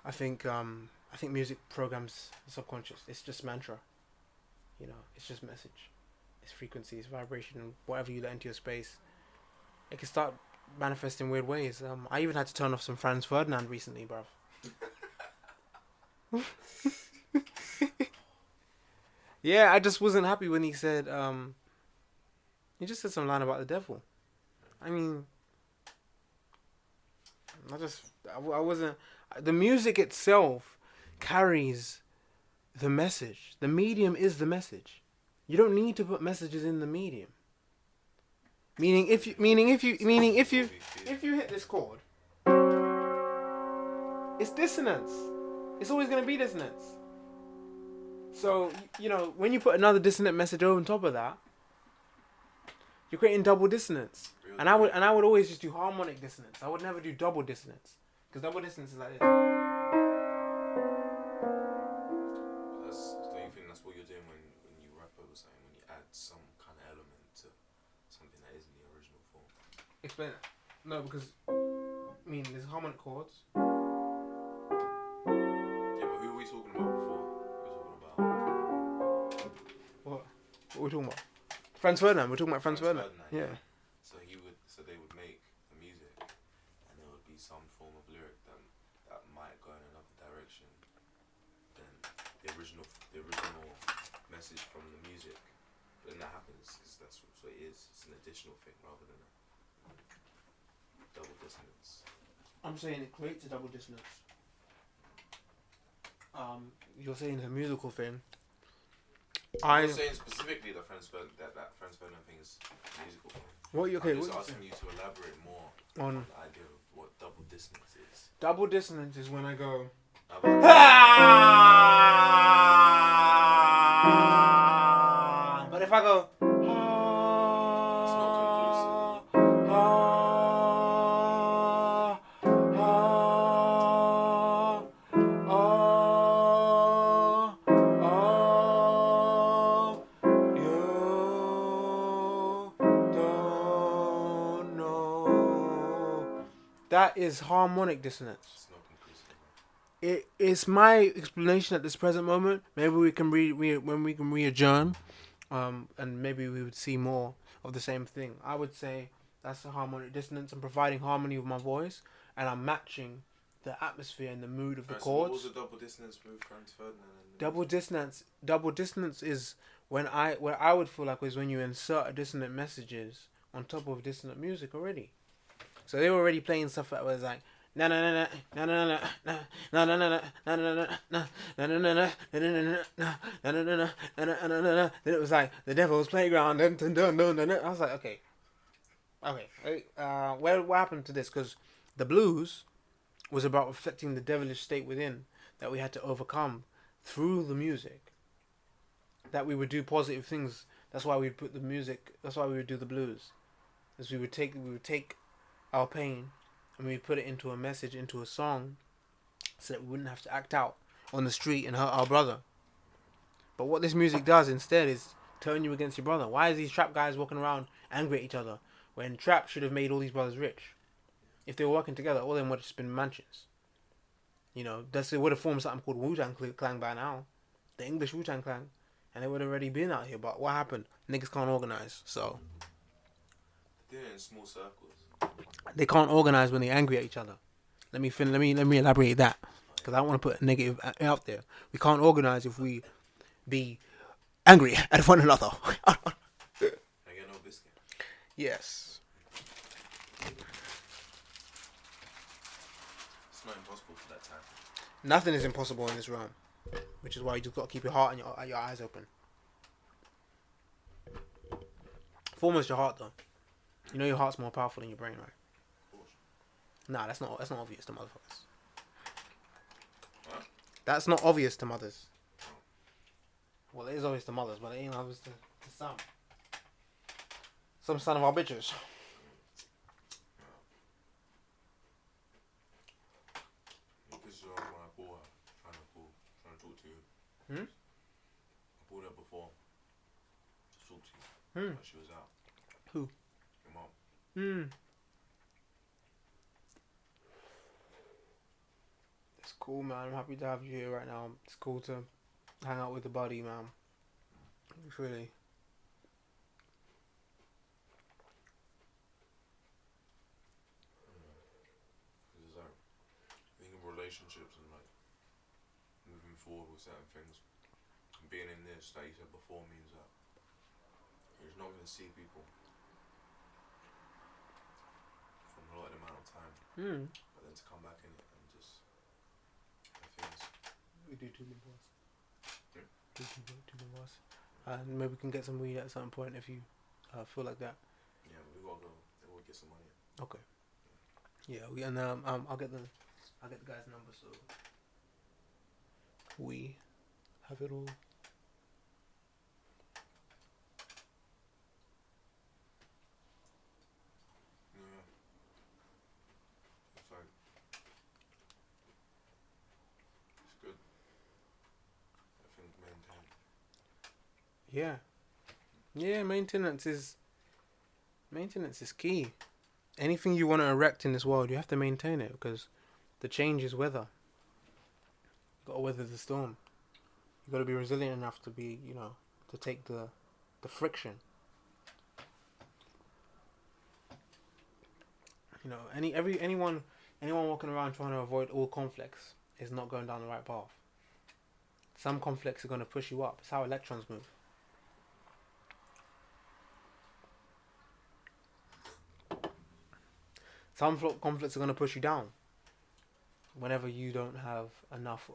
I think music programs the subconscious. It's just mantra. You know, it's just message. It's frequency, it's vibration, and whatever you let into your space, it can start manifesting weird ways. I even had to turn off some Franz Ferdinand recently, bruv. Yeah, I just wasn't happy when he said, he just said some line about the devil. I mean, I wasn't. The music itself carries the message. The medium is the message. You don't need to put messages in the medium. If you hit this chord, it's dissonance. It's always gonna be dissonance. So you know when you put another dissonant message over on top of that, you're creating double dissonance. And I would always just do harmonic dissonance. I would never do double dissonance because double dissonance is like this. Don't you think that's what you're doing when you rap over something, when you add some kind of element to something that isn't the original form? Explain it. No, because there's harmonic chords. Yeah, but who were we talking about before? We were talking about What? What are we talking about? Franz Ferdinand. We're talking about Franz Ferdinand. Yeah. So they would make the music, and there would be some form of lyric that might go in another direction than the original message from the music. But then that happens because that's what it is. It's an additional thing rather than a double dissonance. I'm saying it creates a double dissonance. You're saying it's a musical thing. I'm not saying specifically that Franz Ferdinand thing is musical. I'm just asking you to elaborate more on the idea of what double dissonance is. Double dissonance is when I go. But if I go. It's not That is harmonic dissonance. It is my explanation at this present moment. Maybe we can when we can re-adjourn, and maybe we would see more of the same thing. I would say that's a harmonic dissonance. I'm providing harmony with my voice, and I'm matching the atmosphere and the mood of the chords. What was the double dissonance with Franz Ferdinand? Double dissonance is where I would feel like was when you insert dissonant messages on top of dissonant music already. So they were already playing stuff that was like na na na na na na na na na na na na na na na na. Then it was like the devil's playground. I was like, okay. What happened to this? Because the blues was about reflecting the devilish state within that we had to overcome through the music. That we would do positive things. That's why we'd put the music. That's why we would do the blues. As we would take our pain and we put it into a message, into a song, so that we wouldn't have to act out on the street and hurt our brother. But what this music does instead is turn you against your brother. Why is these trap guys walking around angry at each other when trap should have made all these brothers rich? If they were working together, all of them would have just been mansions. You know, they would have formed something called Wu-Tang Clan by now, the English Wu-Tang Clan, and they would have already been out here. But what happened? Niggas can't organize, so they're in small circles. They can't organize when they're angry at each other. Let me elaborate that, because I don't want to put a negative out there. We can't organize if we be angry at one another. I get no biscuit. Yes. It's not impossible for that time. Nothing is impossible in this realm, which is why you just got to keep your heart and your eyes open. Foremost your heart, though. You know your heart's more powerful than your brain, right? Nah, that's not obvious to motherfuckers. What? That's not obvious to mothers. Well, it is obvious to mothers, but it ain't obvious to some. Some son of our bitches. Because when I call her, trying to talk to you. I called her before to talk to you. But she was out. Who? Your mom. It's Cool, man. I'm happy to have you here right now. It's cool to hang out with the buddy, man. It's really. Because like, I think in relationships and like moving forward with certain things, being in this, like you said before, means that you're not going to see people for a lot amount of time, Hmm. but then to come back in it and just have things. We do too many bars. Hmm? Do too many bars. And maybe we can get some weed at some point if you feel like that. Yeah, we gotta go. We'll get some money. Okay. Yeah. I'll get the guy's number so we have it all. Yeah. It's like it's good. I think maintain. Yeah. Yeah. Maintenance is key. Anything you want to erect in this world, you have to maintain it because the change is weather. You gotta weather the storm. You gotta be resilient enough to be, to take the friction. Anyone walking around trying to avoid all conflicts is not going down the right path. Some conflicts are gonna push you up. It's how electrons move. Some conflicts are gonna push you down. Whenever you don't have enough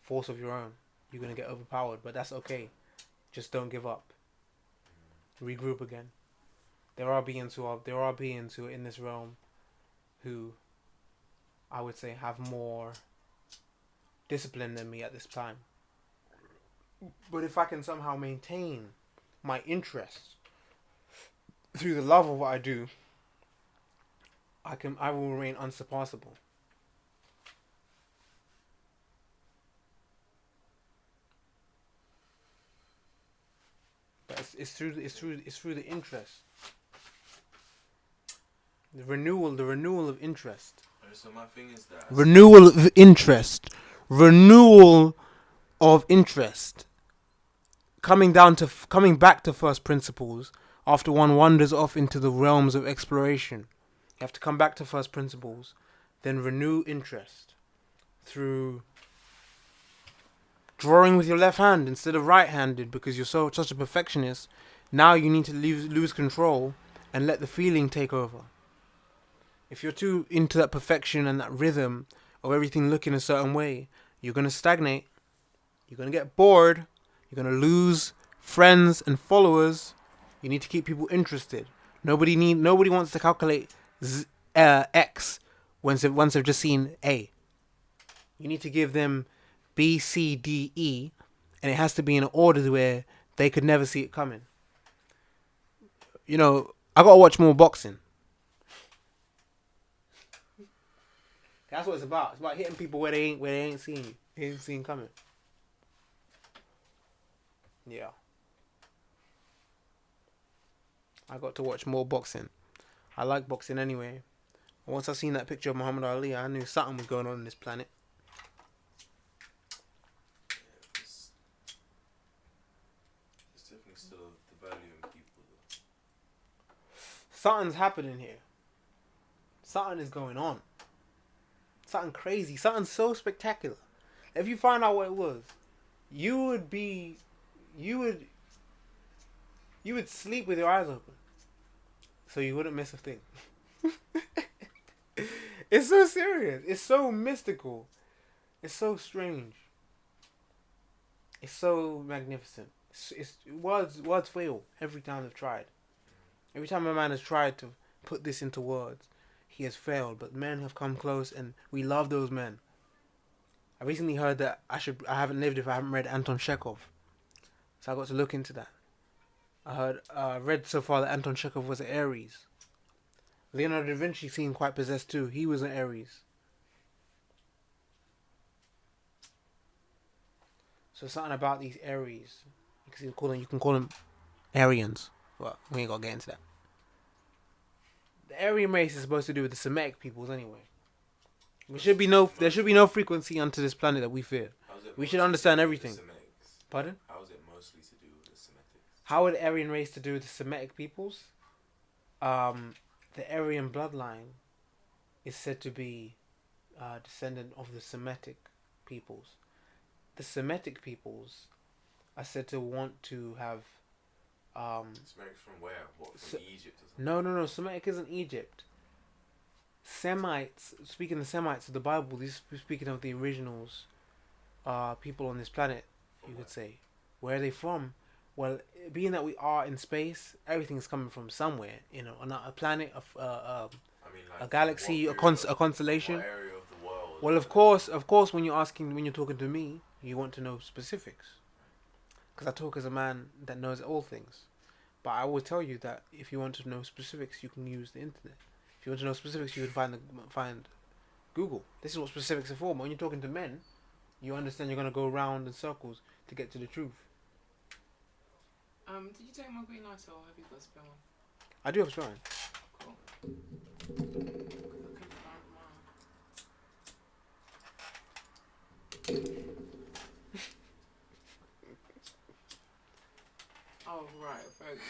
force of your own, you're gonna get overpowered. But that's okay. Just don't give up. Regroup again. There are beings who are in this realm who I would say have more discipline than me at this time. But if I can somehow maintain my interest through the love of what I do, I will remain unsurpassable. But it's through the interest. The renewal of interest. So my thing is that Renewal of interest. Renewal of interest. Coming back to first principles after one wanders off into the realms of exploration. You have to come back to first principles, then renew interest through drawing with your left hand instead of right-handed because you're such a perfectionist. Now you need to lose control and let the feeling take over. If you're too into that perfection and that rhythm of everything looking a certain way, you're going to stagnate. You're going to get bored. You're going to lose friends and followers. You need to keep people interested. Nobody wants to calculate X once they've just seen A. You need to give them B, C, D, E, and it has to be in an order where they could never see it coming. I gotta watch more boxing. That's what it's about. It's about hitting people where they ain't seen you. They ain't seen coming. Yeah. I got to watch more boxing. I like boxing anyway. Once I seen that picture of Muhammad Ali, I knew something was going on this planet. there's definitely still the value in people. Though. Something's happening here. Something is going on. Something crazy. Something so spectacular. If you find out what it was, you would sleep with your eyes open. So you wouldn't miss a thing. It's so serious. It's so mystical. It's so strange. It's so magnificent. Words fail every time they've tried. Every time a man has tried to put this into words, he has failed. But men have come close, and we love those men. I recently heard that I haven't lived if I haven't read Anton Chekhov, so I got to look into that. I read so far that Anton Chekhov was an Aries. Leonardo da Vinci seemed quite possessed too. He was an Aries. So something about these Aries. You can call them Aryans. Well, we ain't gonna get into that. The Aryan race is supposed to do with the Semitic peoples anyway. There should be no frequency onto this planet that we fear. We should understand everything. Pardon? How is it mostly to do with the Semitics? How would the Aryan race to do with the Semitic peoples? The Aryan bloodline is said to be descendant of the Semitic peoples. The Semitic peoples are said to want to have. Semitics from where? What, from Egypt or something? No. Semitic isn't Egypt. Semites, speaking of Semites of the Bible, speaking of the originals, people on this planet, you could say. Where are they from? Well, being that we are in space, everything's coming from somewhere. You know, on a planet, a galaxy, a constellation. What area of the world? Well, of course, when you're talking to me, you want to know specifics. Because I talk as a man that knows all things. But I will tell you that if you want to know specifics, you can use the internet. If you want to know specifics, you would find Google. This is what specifics are for. But when you're talking to men, you understand you're going to go around in circles to get to the truth. Did you take my green light or have you got a spare one? I do have a spare one. Cool. I couldn't find mine. Oh, right, thanks.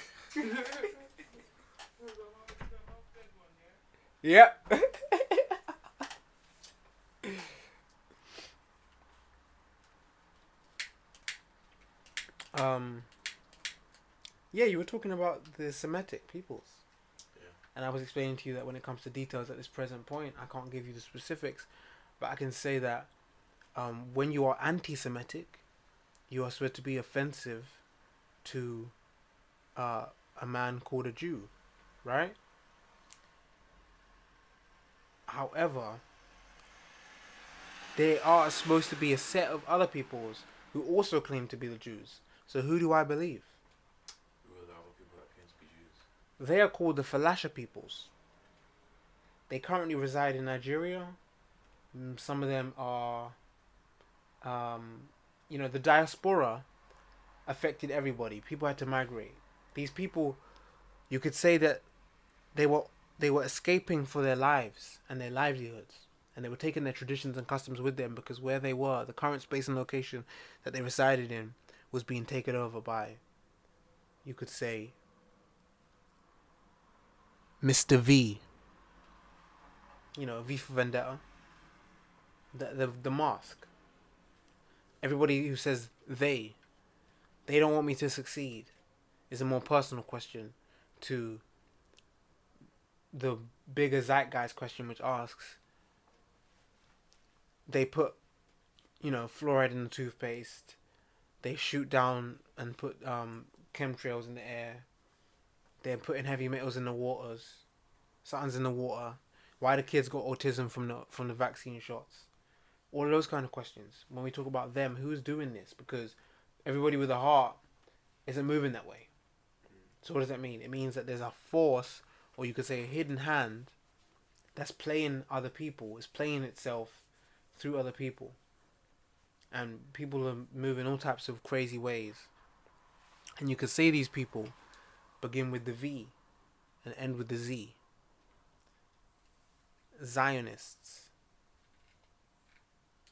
Yep. Yeah, you were talking about the Semitic peoples. Yeah. And I was explaining to you that when it comes to details at this present point, I can't give you the specifics, but I can say that when you are anti-Semitic, you are supposed to be offensive to a man called a Jew, right? However, there are supposed to be a set of other peoples who also claim to be the Jews. So who do I believe? Who are the other people that claim to be Jews? They are called the Falasha peoples. They currently reside in Nigeria. Some of them are, the diaspora affected everybody. People had to migrate. These people, you could say that they were escaping for their lives and their livelihoods. And they were taking their traditions and customs with them because where they were, the current space and location that they resided in, was being taken over by, you could say, Mr. V. You know, V for Vendetta. The mask. Everybody who says they don't want me to succeed is a more personal question to the bigger zeitgeist question, which asks, they put, fluoride in the toothpaste. They shoot down and put chemtrails in the air. They're putting heavy metals in the waters. Something's in the water. Why do kids got autism from the vaccine shots? All of those kind of questions. When we talk about them, who's doing this? Because everybody with a heart isn't moving that way. So what does that mean? It means that there's a force, or you could say a hidden hand, that's playing other people. It's playing itself through other people. And people are moving all types of crazy ways. And you could say these people begin with the V and end with the Z. Zionists.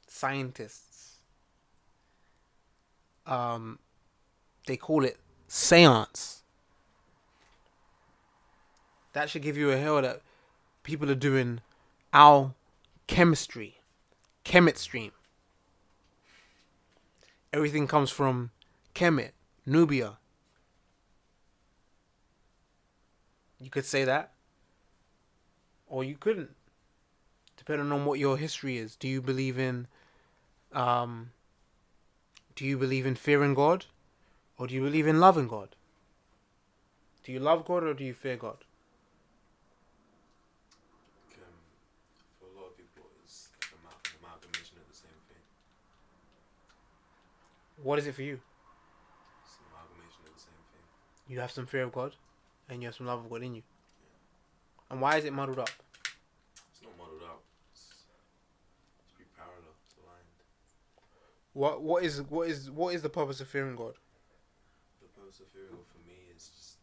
Scientists. They call it seance. That should give you a hell that people are doing alchemistry. Chemistry. Everything comes from Kemet, Nubia. You could say that. Or you couldn't. Depending on what your history is. Do you believe in fearing God? Or do you believe in loving God? Do you love God or do you fear God? For a lot of people, it's an amalgamation of the same thing. What is it for you? It's an amalgamation of the same thing. You have some fear of God and you have some love of God in you. Yeah. And why is it muddled up? It's not muddled up. It's be parallel. It's aligned. What is the purpose of fearing God? The purpose of fearing God for me is just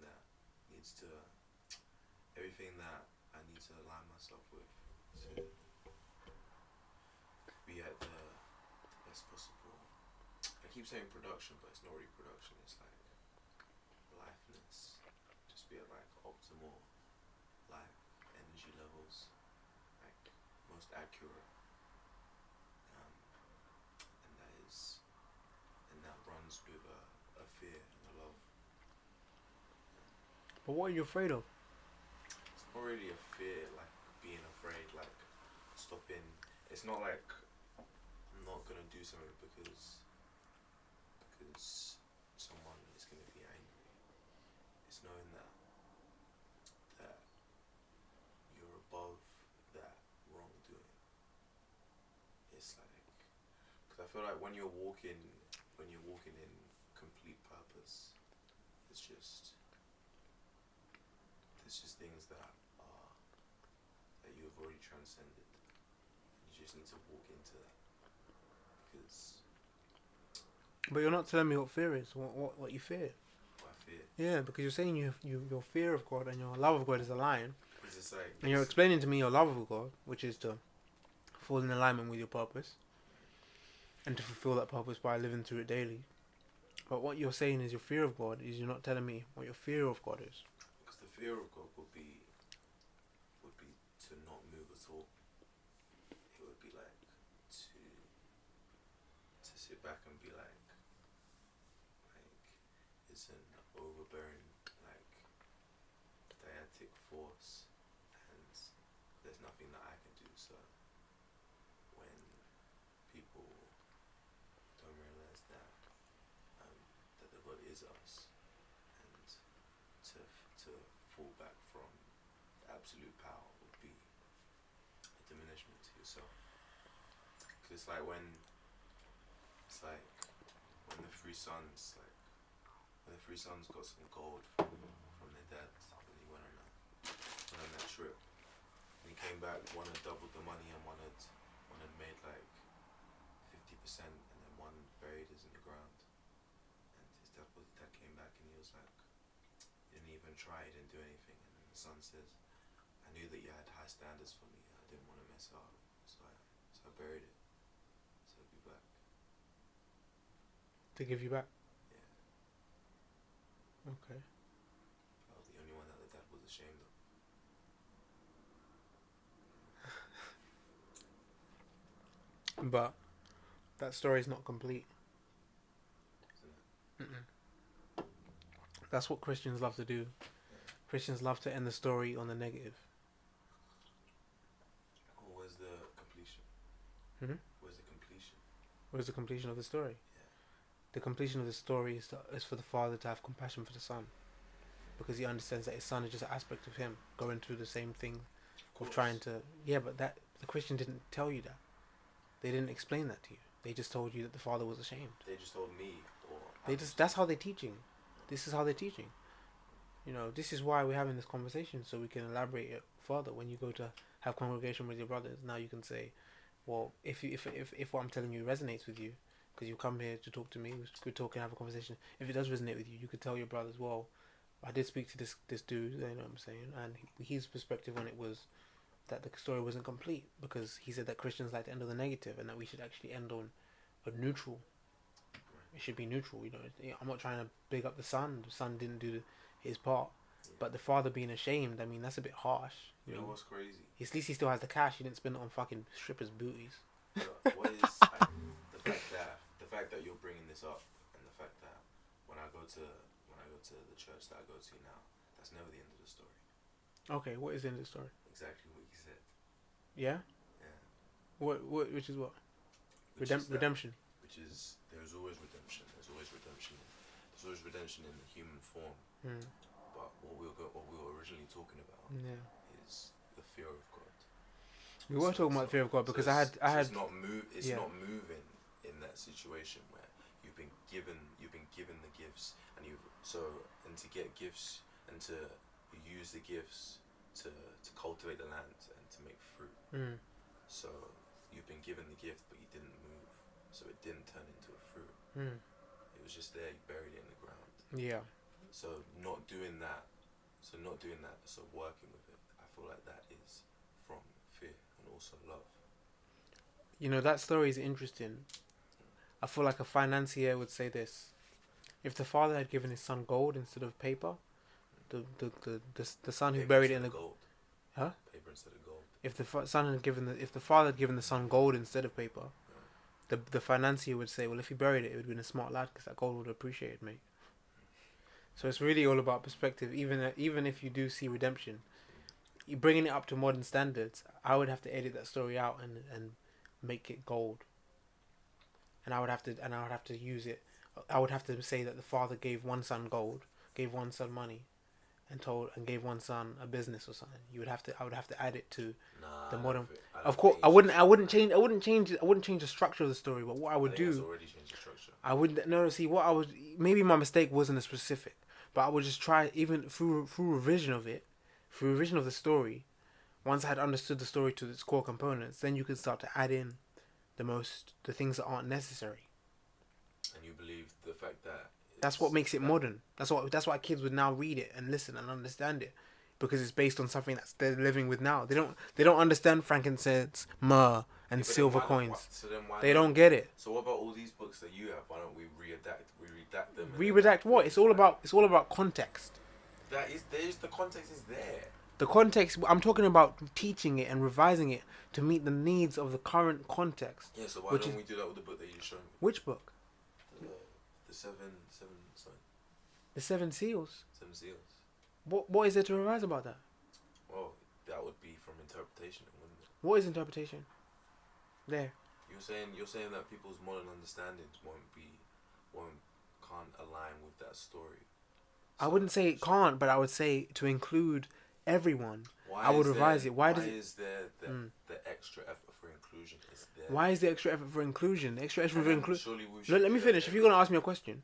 that needs to, everything that I need to align myself with to be at the best possible. I keep saying production, but it's not really production. It's like liveness. Just be at like optimal life energy levels, like most accurate. And that is, and that runs with a fear and a love. But what are you afraid of? It's not really a fear, like being afraid, like stopping. It's not like I'm not gonna do something because someone is gonna be angry. It's knowing that you're above that wrongdoing. It's like, because I feel like when you're walking in complete purpose, it's just there's just things that are that you've already transcended. You just need to walk into that because But you're not telling me what fear is. What you fear? I fear. Yeah, because you're saying your fear of God and your love of God is aligned, Because it's like, and you're explaining to me your love of God, which is to fall in alignment with your purpose, and to fulfill that purpose by living through it daily. But what you're saying is your fear of God is you're not telling me what your fear of God is. because the fear of God would be to not move at all. It would be like to sit back and be like it's an overbearing like dietic force, and there's nothing that I can do. So when people don't realize that that the God is us, and to fall back from the absolute power would be a diminishment to yourself. Because it's like when the three sons got some gold from their dad when he went on that trip. And he came back, one had doubled the money and one had made like 50%, and then one buried his in the ground. And his dad came back and he was like, he didn't even try, he didn't do anything. And then the son says, I knew that you had high standards for me, I didn't want to mess it up, so I buried it, so I'll be back. To give you back. Yeah. Okay. I was the only one that the dad was ashamed of. But that story is not complete. Isn't it? Mm-mm. That's what Christians love to do. Christians love to end the story on the negative. Oh, where's the completion? Mm-hmm. Where's the completion? Where's the completion of the story? Yeah. The completion of the story is for the father to have compassion for the son, because he understands that his son is just an aspect of him going through the same thing of trying to. Yeah, but that the Christian didn't tell you that. They didn't explain that to you. They just told you that the father was ashamed. They just told me, or That's how they're teaching. This is how they're teaching. You know, this is why we're having this conversation, so we can elaborate it further. When you go to have congregation with your brothers, now you can say, well, if what I'm telling you resonates with you, because you come here to talk to me, we could talk and have a conversation. If it does resonate with you, you could tell your brothers, well, I did speak to this dude, you know what I'm saying, and his perspective on it was that the story wasn't complete, because he said that Christians like to end on the negative, and that we should actually end on a neutral. It should be neutral, you know. I'm not trying to big up the son. The son didn't do his part, Yeah. but the father being ashamed, I mean, that's a bit harsh. You know what's crazy? At least he still has the cash. He didn't spend it on fucking strippers' booties. What is the fact that you're bringing this up, and the fact that when I go to the church that I go to now, that's never the end of the story. Okay, what is the end of the story? Exactly what you said. Yeah. Yeah. Which is what? Which is Redemption. Which is there's always redemption. There's always redemption. There's always redemption in the human form. Mm. But what we were originally talking about is the fear of God. We were talking about fear of God because I had. It's not moving in that situation where you've been given the gifts, and to get gifts and to use the gifts to cultivate the land and to make fruit. Mm. So you've been given the gift, but you didn't move, so it didn't turn into a fruit. Mm. It was just there. You buried it in the ground. Yeah. So not doing that, so working with it, I feel like that is from fear and also love. You know, that story is interesting. I feel like a financier would say this: if the father had given his son gold instead of paper, the son who Paper buried it instead in of the gold. huh? Paper instead of gold. If the son had given if the father had given the son gold instead of paper, the financier would say, well, if he buried it, it would have been a smart lad because that gold would have appreciated, mate. So it's really all about perspective. Even if you do see redemption, you bringing it up to modern standards, I would have to edit that story out and make it gold, and I would have to use it. I would have to say that the father gave one son gold, gave one son money, and gave one son a business or something. I would have to add it to Nah, the modern. I Of don't course, think you should. I wouldn't change the structure of the story. But what I I would think that's do, already changed the structure. I would no see what I would. Maybe my mistake wasn't as specific, but I would just try even through revision of it, through revision of the story. Once I had understood the story to its core components, then you can start to add in the things that aren't necessary. And you believe the fact that That's what it's makes it that modern. That's why kids would now read it and listen and understand it, because it's based on something that's they're living with now. They don't understand frankincense, myrrh, and yeah, but then silver why not? Why, coins. so then why They not? don't get it. So what about all these books that you have? Why don't we redact them and then Redact put what? it It's into all like about. It's all about context. that is there's the context is there. The context. I'm talking about teaching it and revising it to meet the needs of the current context. Yeah, so why Which don't is we do that with the book that you just showed me? which book? The sorry, The Seven Seals. seven seals. What is there to revise about that? Well, that would be from interpretation, wouldn't it? What is interpretation? There. You're saying that people's modern understandings can't align with that story. I So wouldn't say it can't, but I would say to include everyone. why I would is revise there, it. Why does it? is there Mm. the extra effort for inclusion? Is there? Why is the extra effort for inclusion? The extra effort And for then inclusion. surely we should Let me do finish. If every- you're gonna ask me a question,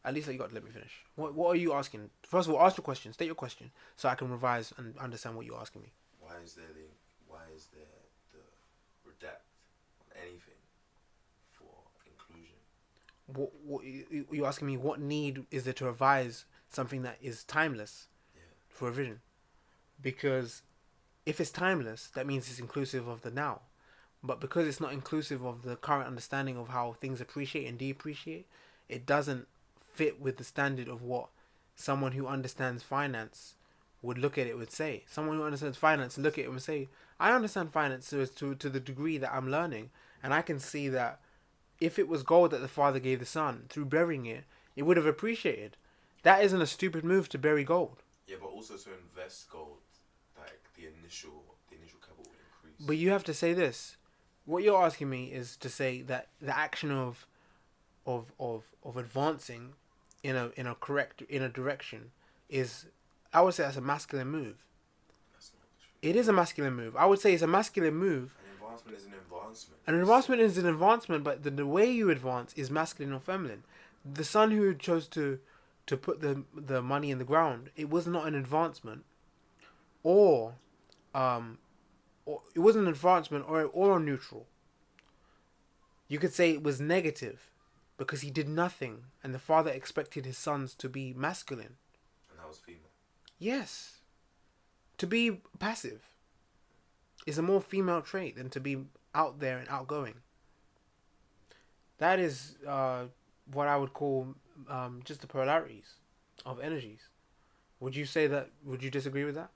at least you got to let me finish. What are you asking? First of all, ask your question. State your question so I can revise and understand what you're asking me. Why is there the redact on anything for inclusion? You're asking me what need is there to revise something that is timeless Yeah. for revision? Because if it's timeless, that means it's inclusive of the now. But because it's not inclusive of the current understanding of how things appreciate and depreciate, it doesn't fit with the standard of what someone who understands finance would look at it would say. Someone who understands finance look at it and say, I understand finance to the degree that I'm learning, and I can see that if it was gold that the father gave the son, through burying it, it would have appreciated. That isn't a stupid move to bury gold. Yeah, but also to invest gold, like the initial capital will increase. But you have to say this. What you're asking me is to say that the action of advancing in a direction is, I would say that's a masculine move. That's not true. It is a masculine move. I would say it's a masculine move. An advancement is an advancement. An advancement is an advancement, but the way you advance is masculine or feminine. The son who chose to put the money in the ground, it was not an advancement, or or it wasn't an advancement or neutral. You could say it was negative because he did nothing and the father expected his sons to be masculine. And that was female. Yes. To be passive is a more female trait than to be out there and outgoing. That is what I would call just the polarities of energies. Would you say that? Would you disagree with that?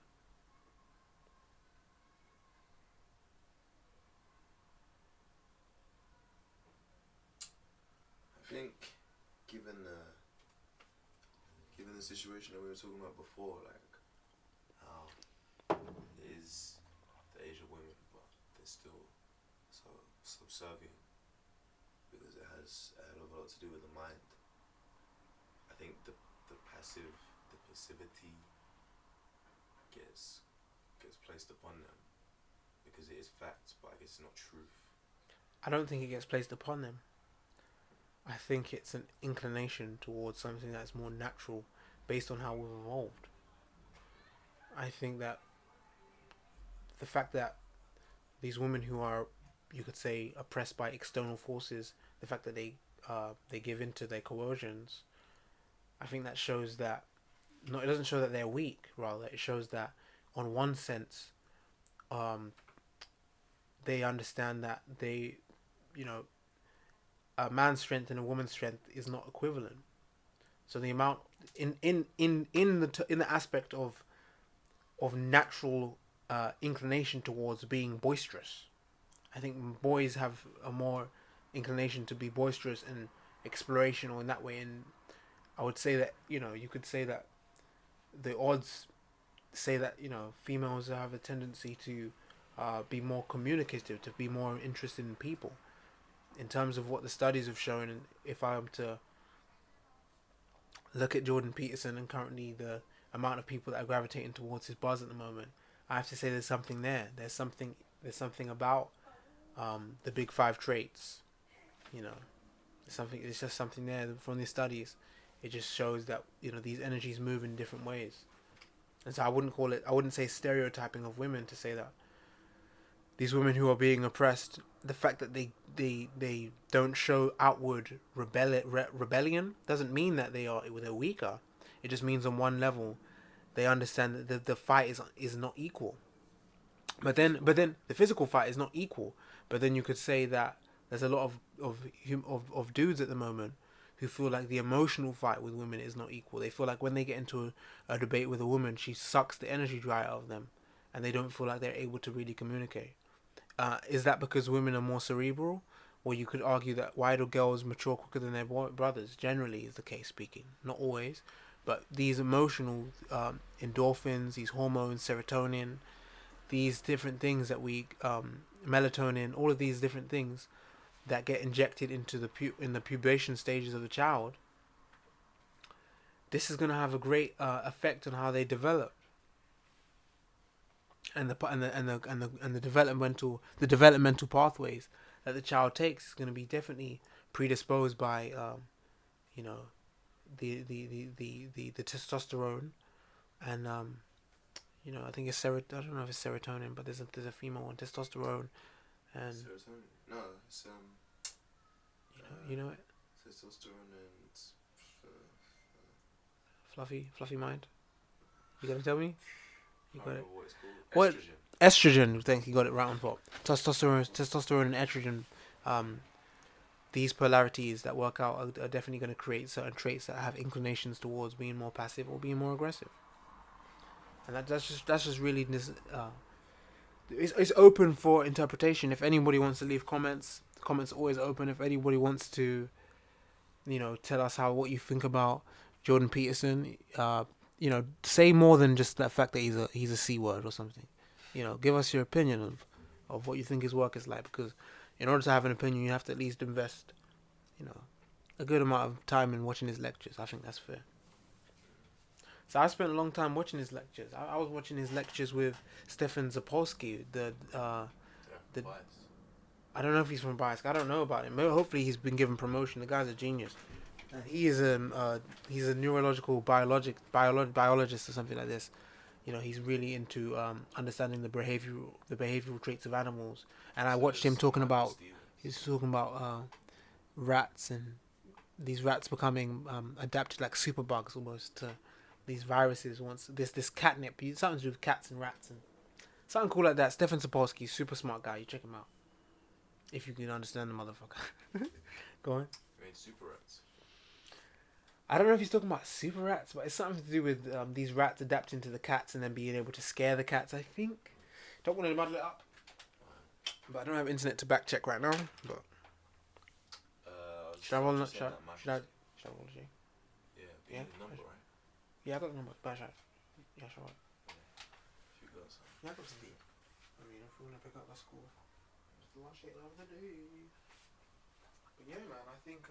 I think, given the situation that we were talking about before, like how it is the age of women, but they're still so subservient because it has a hell of a lot to do with the mind. I think the passivity gets placed upon them because it is fact, but I guess it's not truth. I don't think it gets placed upon them. I think it's an inclination towards something that's more natural based on how we've evolved. I think that the fact that these women who are, you could say, oppressed by external forces, the fact that they give in to their coercions, I think that shows that no, it doesn't show that they're weak. Rather, it shows that, on one sense, um, they understand that they, you know, a man's strength and a woman's strength is not equivalent. So the amount in the aspect of natural inclination towards being boisterous, I think boys have a more inclination to be boisterous and explorational in that way. And I would say that, you could say that the odds say that, females have a tendency to be more communicative, to be more interested in people. In terms of what the studies have shown, and if I am to look at Jordan Peterson and currently the amount of people that are gravitating towards his buzz at the moment, I have to say there's something there. There's something about the big five traits. You know, it's just something there from these studies. It just shows that these energies move in different ways, and so I wouldn't say stereotyping of women to say that these women who are being oppressed, the fact that they don't show outward rebellion doesn't mean that they're weaker. It just means on one level they understand that the fight is not equal. But then the physical fight is not equal. But then you could say that there's a lot of dudes at the moment who feel like the emotional fight with women is not equal. They feel like when they get into a debate with a woman, she sucks the energy dry out of them, and they don't feel like they're able to really communicate. Is that because women are more cerebral? Or you could argue that why do girls mature quicker than their brothers? Generally, is the case speaking. Not always, but these emotional endorphins, these hormones, serotonin, these different things that we melatonin, all of these different things that get injected into in the pubation stages of the child. This is going to have a great effect on how they develop, and the developmental pathways that the child takes is going to be definitely predisposed by the testosterone, and I think it's I don't know if it's serotonin, but there's a female one, testosterone, and Serotonin? No, it's you know it, testosterone and fluffy mind. You gonna tell me? You I got don't it. know what it's called. What? Estrogen. Estrogen. I think you got it right on top. Testosterone and estrogen. These polarities that work out are definitely going to create certain traits that have inclinations towards being more passive or being more aggressive. And that's just really it's open for interpretation. If anybody wants to leave comments, the comments are always open. If anybody wants to, tell us what you think about Jordan Peterson, say more than just that fact that he's a C word or something. Give us your opinion of what you think his work is like, because in order to have an opinion, you have to at least invest, a good amount of time in watching his lectures. I think that's fair. So I spent a long time watching his lectures. I was watching his lectures with Stefan Zapolsky, the Bias. I don't know if he's from Bias. I don't know about him. Maybe, hopefully he's been given promotion. The guy's a genius. And he's a neurological biologist or something like this. He's really into understanding the behavioral traits of animals. And I watched him talking about rats, and these rats becoming adapted like superbugs almost to these viruses. Once this catnip, something to do with cats and rats and something cool like that. Stefan Sapolsky, super smart guy. You check him out if you can understand the motherfucker. Go on. I mean, super rats. I don't know if he's talking about super rats, but it's something to do with these rats adapting to the cats and then being able to scare the cats, I think. Don't want to muddle it up. But I don't have internet to back check right now. But should I roll? Should I roll G? Yeah, the number, right? Yeah, I got the number. Bash out. Yeah, sure. If you got some. Yeah, I got some. I mean, if we want to pick up, that's cool. It's the last shit of the day. But yeah, man, I think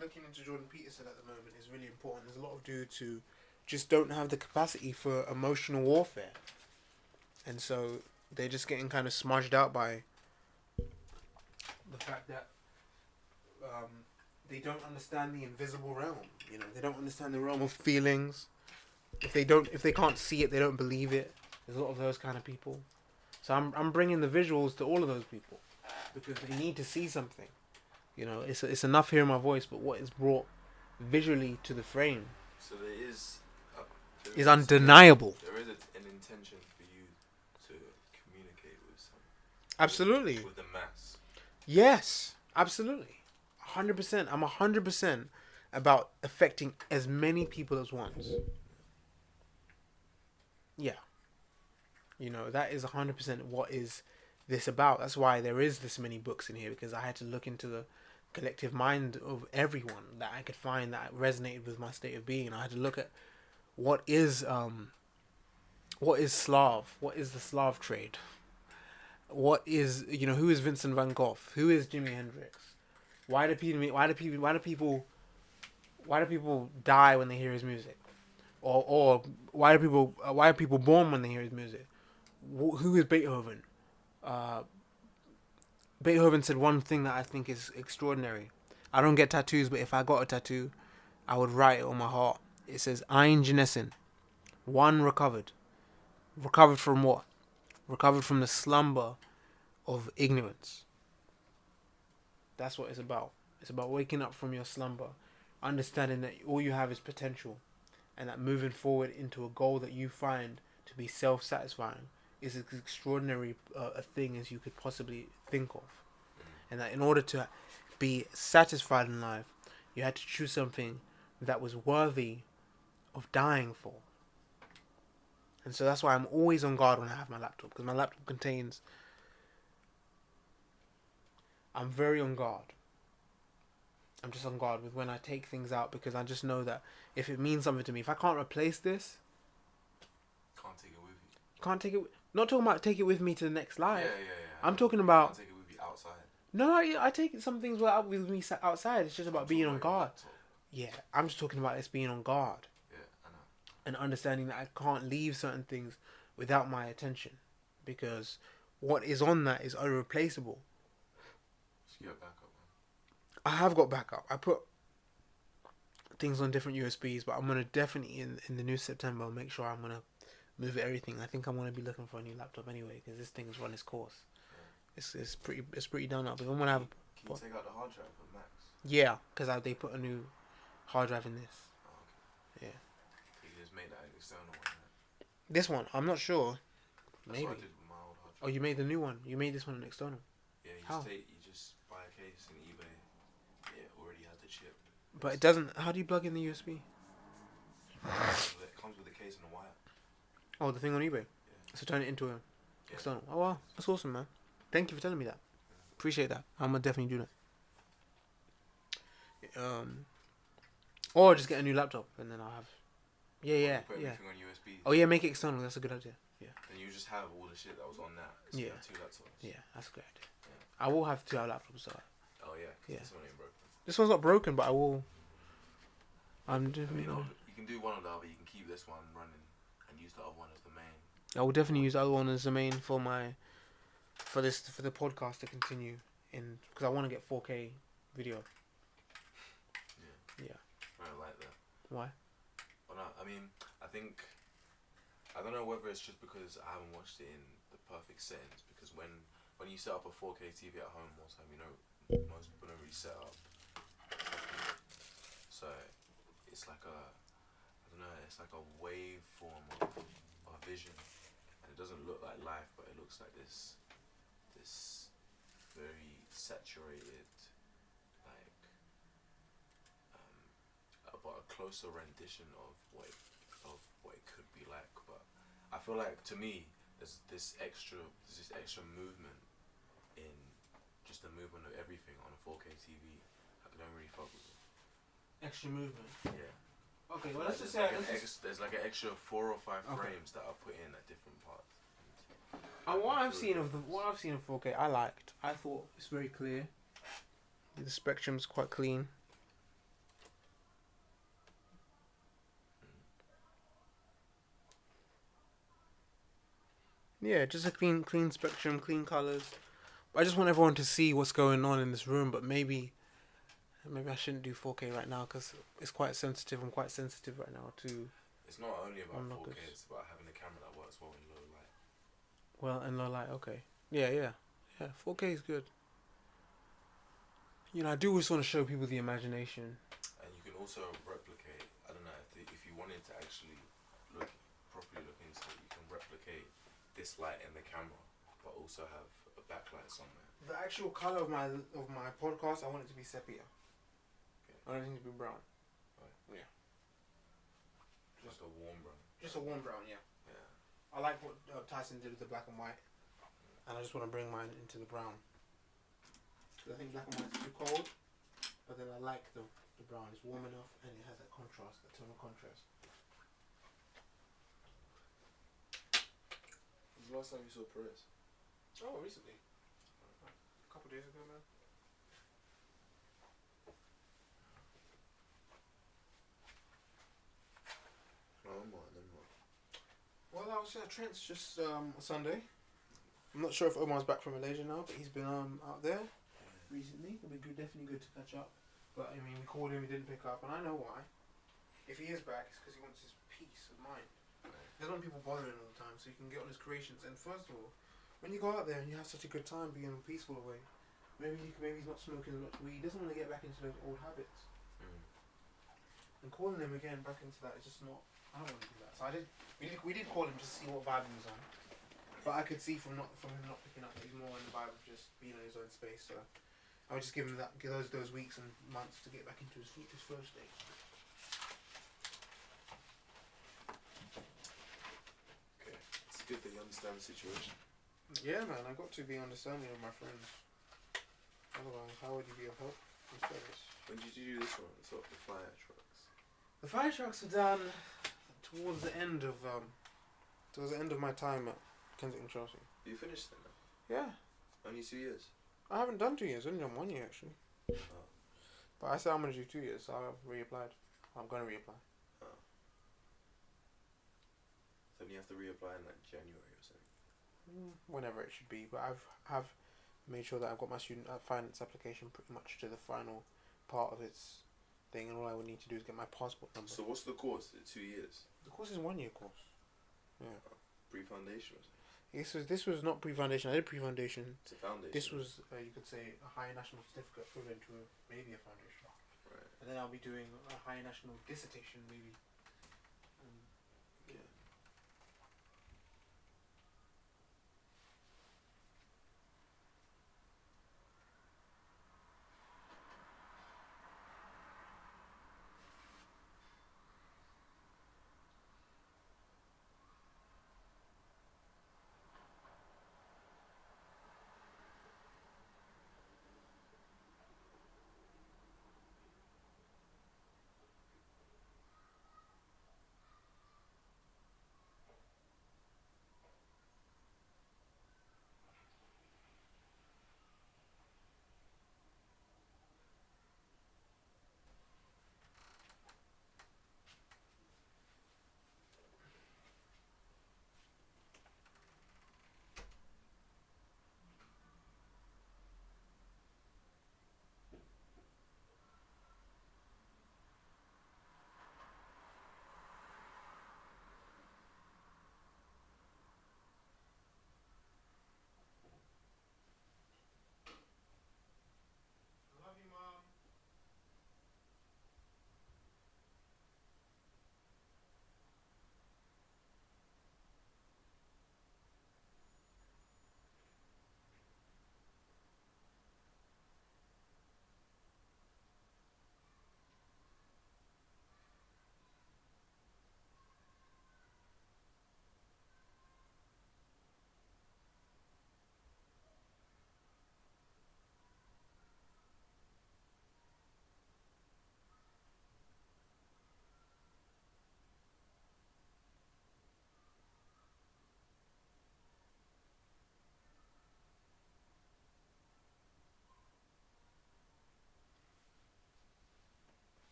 looking into Jordan Peterson at the moment is really important. There's a lot of dudes who just don't have the capacity for emotional warfare, and so they're just getting kind of smudged out by the fact that they don't understand the invisible realm. They don't understand the realm of feelings. If they can't see it, they don't believe it. There's a lot of those kind of people. So I'm bringing the visuals to all of those people because they need to see something. It's enough hearing my voice, but what is brought visually to the frame So there is. is undeniable. There is an intention for you to communicate with some. Absolutely. With the mass. Yes, absolutely. 100%. I'm 100% about affecting as many people as once. Yeah. You know, that is 100% what is this about. That's why there is this many books in here, because I had to look into the collective mind of everyone that I could find that resonated with my state of being. I had to look at what is Slav? What is the Slav trade? What is, you know, who is Vincent van Gogh? Who is Jimi Hendrix? Why do people die when they hear his music? Or why are people born when they hear his music? Who is Beethoven? Beethoven said one thing that I think is extraordinary. I don't get tattoos, but if I got a tattoo, I would write it on my heart. It says, Ein Genessen. One recovered. Recovered from what? Recovered from the slumber of ignorance. That's what it's about. It's about waking up from your slumber, understanding that all you have is potential, and that moving forward into a goal that you find to be self-satisfying is as extraordinary a thing as you could possibly think of. And that in order to be satisfied in life, you had to choose something that was worthy of dying for. And so that's why I'm always on guard when I have my laptop, because my laptop contains... I'm very on guard. I'm just on guard with when I take things out, because I just know that if it means something to me, if I can't replace this... Can't take it with you. Can't take it... Not talking about take it with me to the next life. Yeah. I'm talking about... Can't take it with you outside. No, I take some things with me outside. It's just about being on guard. Yeah, I'm just talking about this being on guard. Yeah, I know. And understanding that I can't leave certain things without my attention, because what is on that is irreplaceable. So you have backup, man. I have got backup. I put things on different USBs, but I'm gonna definitely in the new September make sure I'm gonna move everything. I think I'm gonna be looking for a new laptop anyway, because this thing's run its course. Yeah. It's pretty done up. If I'm gonna have... Can you take out the hard drive for Max? Yeah, because they put a new hard drive in this. Oh, okay. Yeah. You just made that an external one, right? This one, I'm not sure. That's Maybe. what I did with my old hard drive. Oh, you made the new one. You made this one an external. Yeah, How? You just buy a case on eBay. It already has the chip. But it doesn't... How do you plug in the USB? It comes with a case and a wire. Oh, the thing on eBay. Yeah. So turn it into a external. Oh wow, that's awesome, man. Thank you for telling me that. Appreciate that. I'm gonna definitely do that. Or just get a new laptop and then I'll have... Yeah. Put everything on USB. Oh yeah, make it external. That's a good idea. Yeah. Then you just have all the shit that was on that. So Yeah. you have two laptops. Yeah, that's a good idea. Yeah. I will have two laptops. So Oh yeah. Yeah. This one ain't broken. this one's not broken, but I will... I'm definitely... You can do one or the other. You can keep this one running and use the other one as the main. I will definitely use the other one as the main for the podcast to continue in, because I want to get 4K video. Yeah. I don't like that. Why? Well, no, I mean, I don't know whether it's just because I haven't watched it in the perfect settings. Because when you set up a 4K TV at home, most time, most people don't really set up. So it's like it's like a waveform of vision, and it doesn't look like life, but it looks like this very saturated, like but a closer rendition of what it could be like. But I feel like, to me, there's this extra movement in just the movement of everything on a 4K TV. I don't really fuck with it. Extra movement. Yeah. Okay, well let's just there's say there's like an extra 4 or 5 frames that are put in at different parts. what I've seen of 4K, I liked. I thought it's very clear. The spectrum's quite clean. Yeah, just a clean spectrum, clean colors. I just want everyone to see what's going on in this room, but maybe I shouldn't do 4K right now because it's quite sensitive. I'm quite sensitive right now to... It's not only about 4K, it's about having a camera that works well in low light. Well, in low light, okay. Yeah. 4K is good. I do just want to show people the imagination. And you can also replicate, I don't know, if you wanted to actually properly look into it, you can replicate this light in the camera, but also have a backlight somewhere. The actual color of my podcast, I want it to be sepia. Okay. I don't think it to be brown. Right. Yeah. Just a warm brown. Just a warm brown, yeah. Yeah. I like what Tyson did with the black and white, and I just want to bring mine into the brown. I think black and white's too cold, but then I like the brown. It's warm enough, and it has that contrast, that tonal contrast. When's the last time you saw Perez? Oh, recently. A couple days ago, man. Oh my, then what? Well, I was at Trent's just Sunday. I'm not sure if Omar's back from Malaysia now, but he's been out there recently. It'll be definitely good to catch up. But I mean, we called him, he didn't pick up, and I know why. If he is back, it's because he wants his peace of mind. He doesn't want people bothering all the time, so he can get on his creations. And first of all, when you go out there and you have such a good time being in a peaceful way, maybe he's not smoking as much weed. He doesn't want to get back into those old habits. And calling him again back into that is just not. I don't want to do that. So we did call him just to see what vibe he was on. But I could see from him not picking up that he's more in the vibe of just being in his own space. So I would just give him those weeks and months to get back into his flow state. Okay, it's good that you understand the situation. Yeah, man, I got to be understanding of my friends. Otherwise, how would you be of help and service? When did you do this one? Sort of the fire trucks. The fire trucks were done towards the end of my time at Kensington Chelsea. You finished it now? Yeah. Only 2 years? I haven't done 2 years, only done 1 year actually. Oh. But I said I'm going to do 2 years, so I've reapplied. I'm going to reapply. Oh. Then you have to reapply in like January or something. Whenever it should be, but I've made sure that I've got my student finance application pretty much to the final part of its thing, and all I would need to do is get my passport number. So what's the course? Is it 2 years? The course is a 1 year course. Yeah. Pre-foundation or something? This was not pre-foundation. I did pre-foundation. It's a foundation. This was you could say a higher national certificate equivalent to maybe a foundation. Right. And then I'll be doing a higher national dissertation maybe. Okay.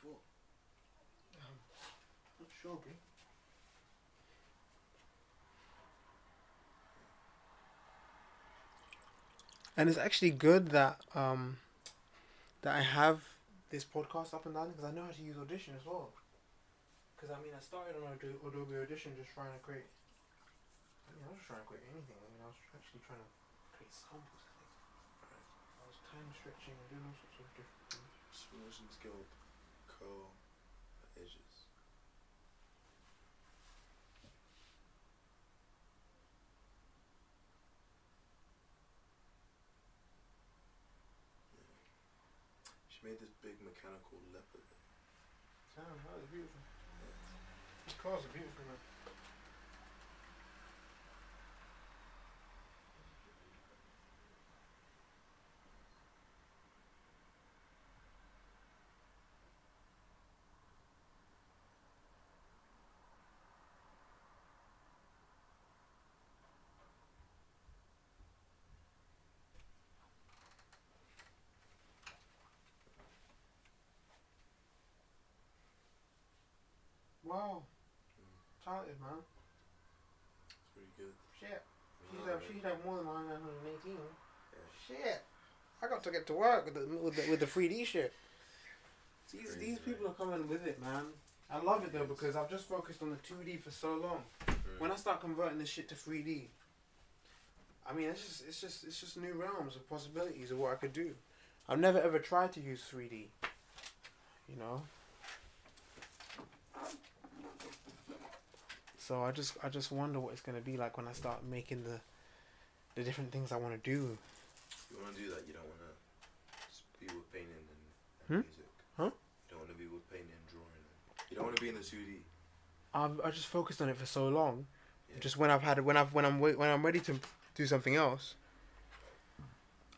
before? Not sure, bro. And it's actually good that I have this podcast up and running because I know how to use Audition as well. Because I mean, I started on Adobe Audition just trying to create. I mean, I was just trying to create anything. I mean, I was actually trying to create samples. I think I was time stretching and doing all sorts of different things. Smoothing skilled curl edges. She made this big mechanical leopard. Damn, that was beautiful. These cars are beautiful, man. Wow, talented, man. It's pretty good. Shit. No, She'd have more than 118. Yeah. Shit. I got to get to work with the 3D shit. These people are coming with it, man. I love it though because I've just focused on the 2D for so long. When I start converting this shit to 3D, I mean it's just new realms of possibilities of what I could do. I've never ever tried to use 3D. You know. So I just wonder what it's gonna be like when I start making the different things I want to do. You want to do that, you don't want to be with painting and music. Huh? You don't want to be with painting and drawing. You don't want to be in the 2D. I just focused on it for so long. Yeah. Just when I'm ready to do something else,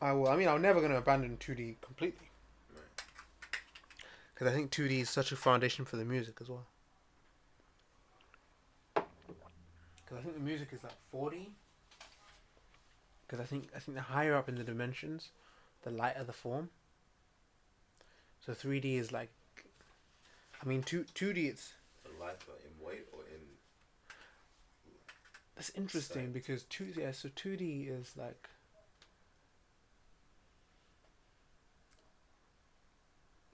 I will. I mean, I'm never gonna abandon 2D completely. Right. Because I think 2D is such a foundation for the music as well. Because I think the music is like 4D. Because I think the higher up in the dimensions, the lighter the form. So 3D is like, I mean 2D it's. The lighter in weight or in. That's interesting sight? because 2D is like.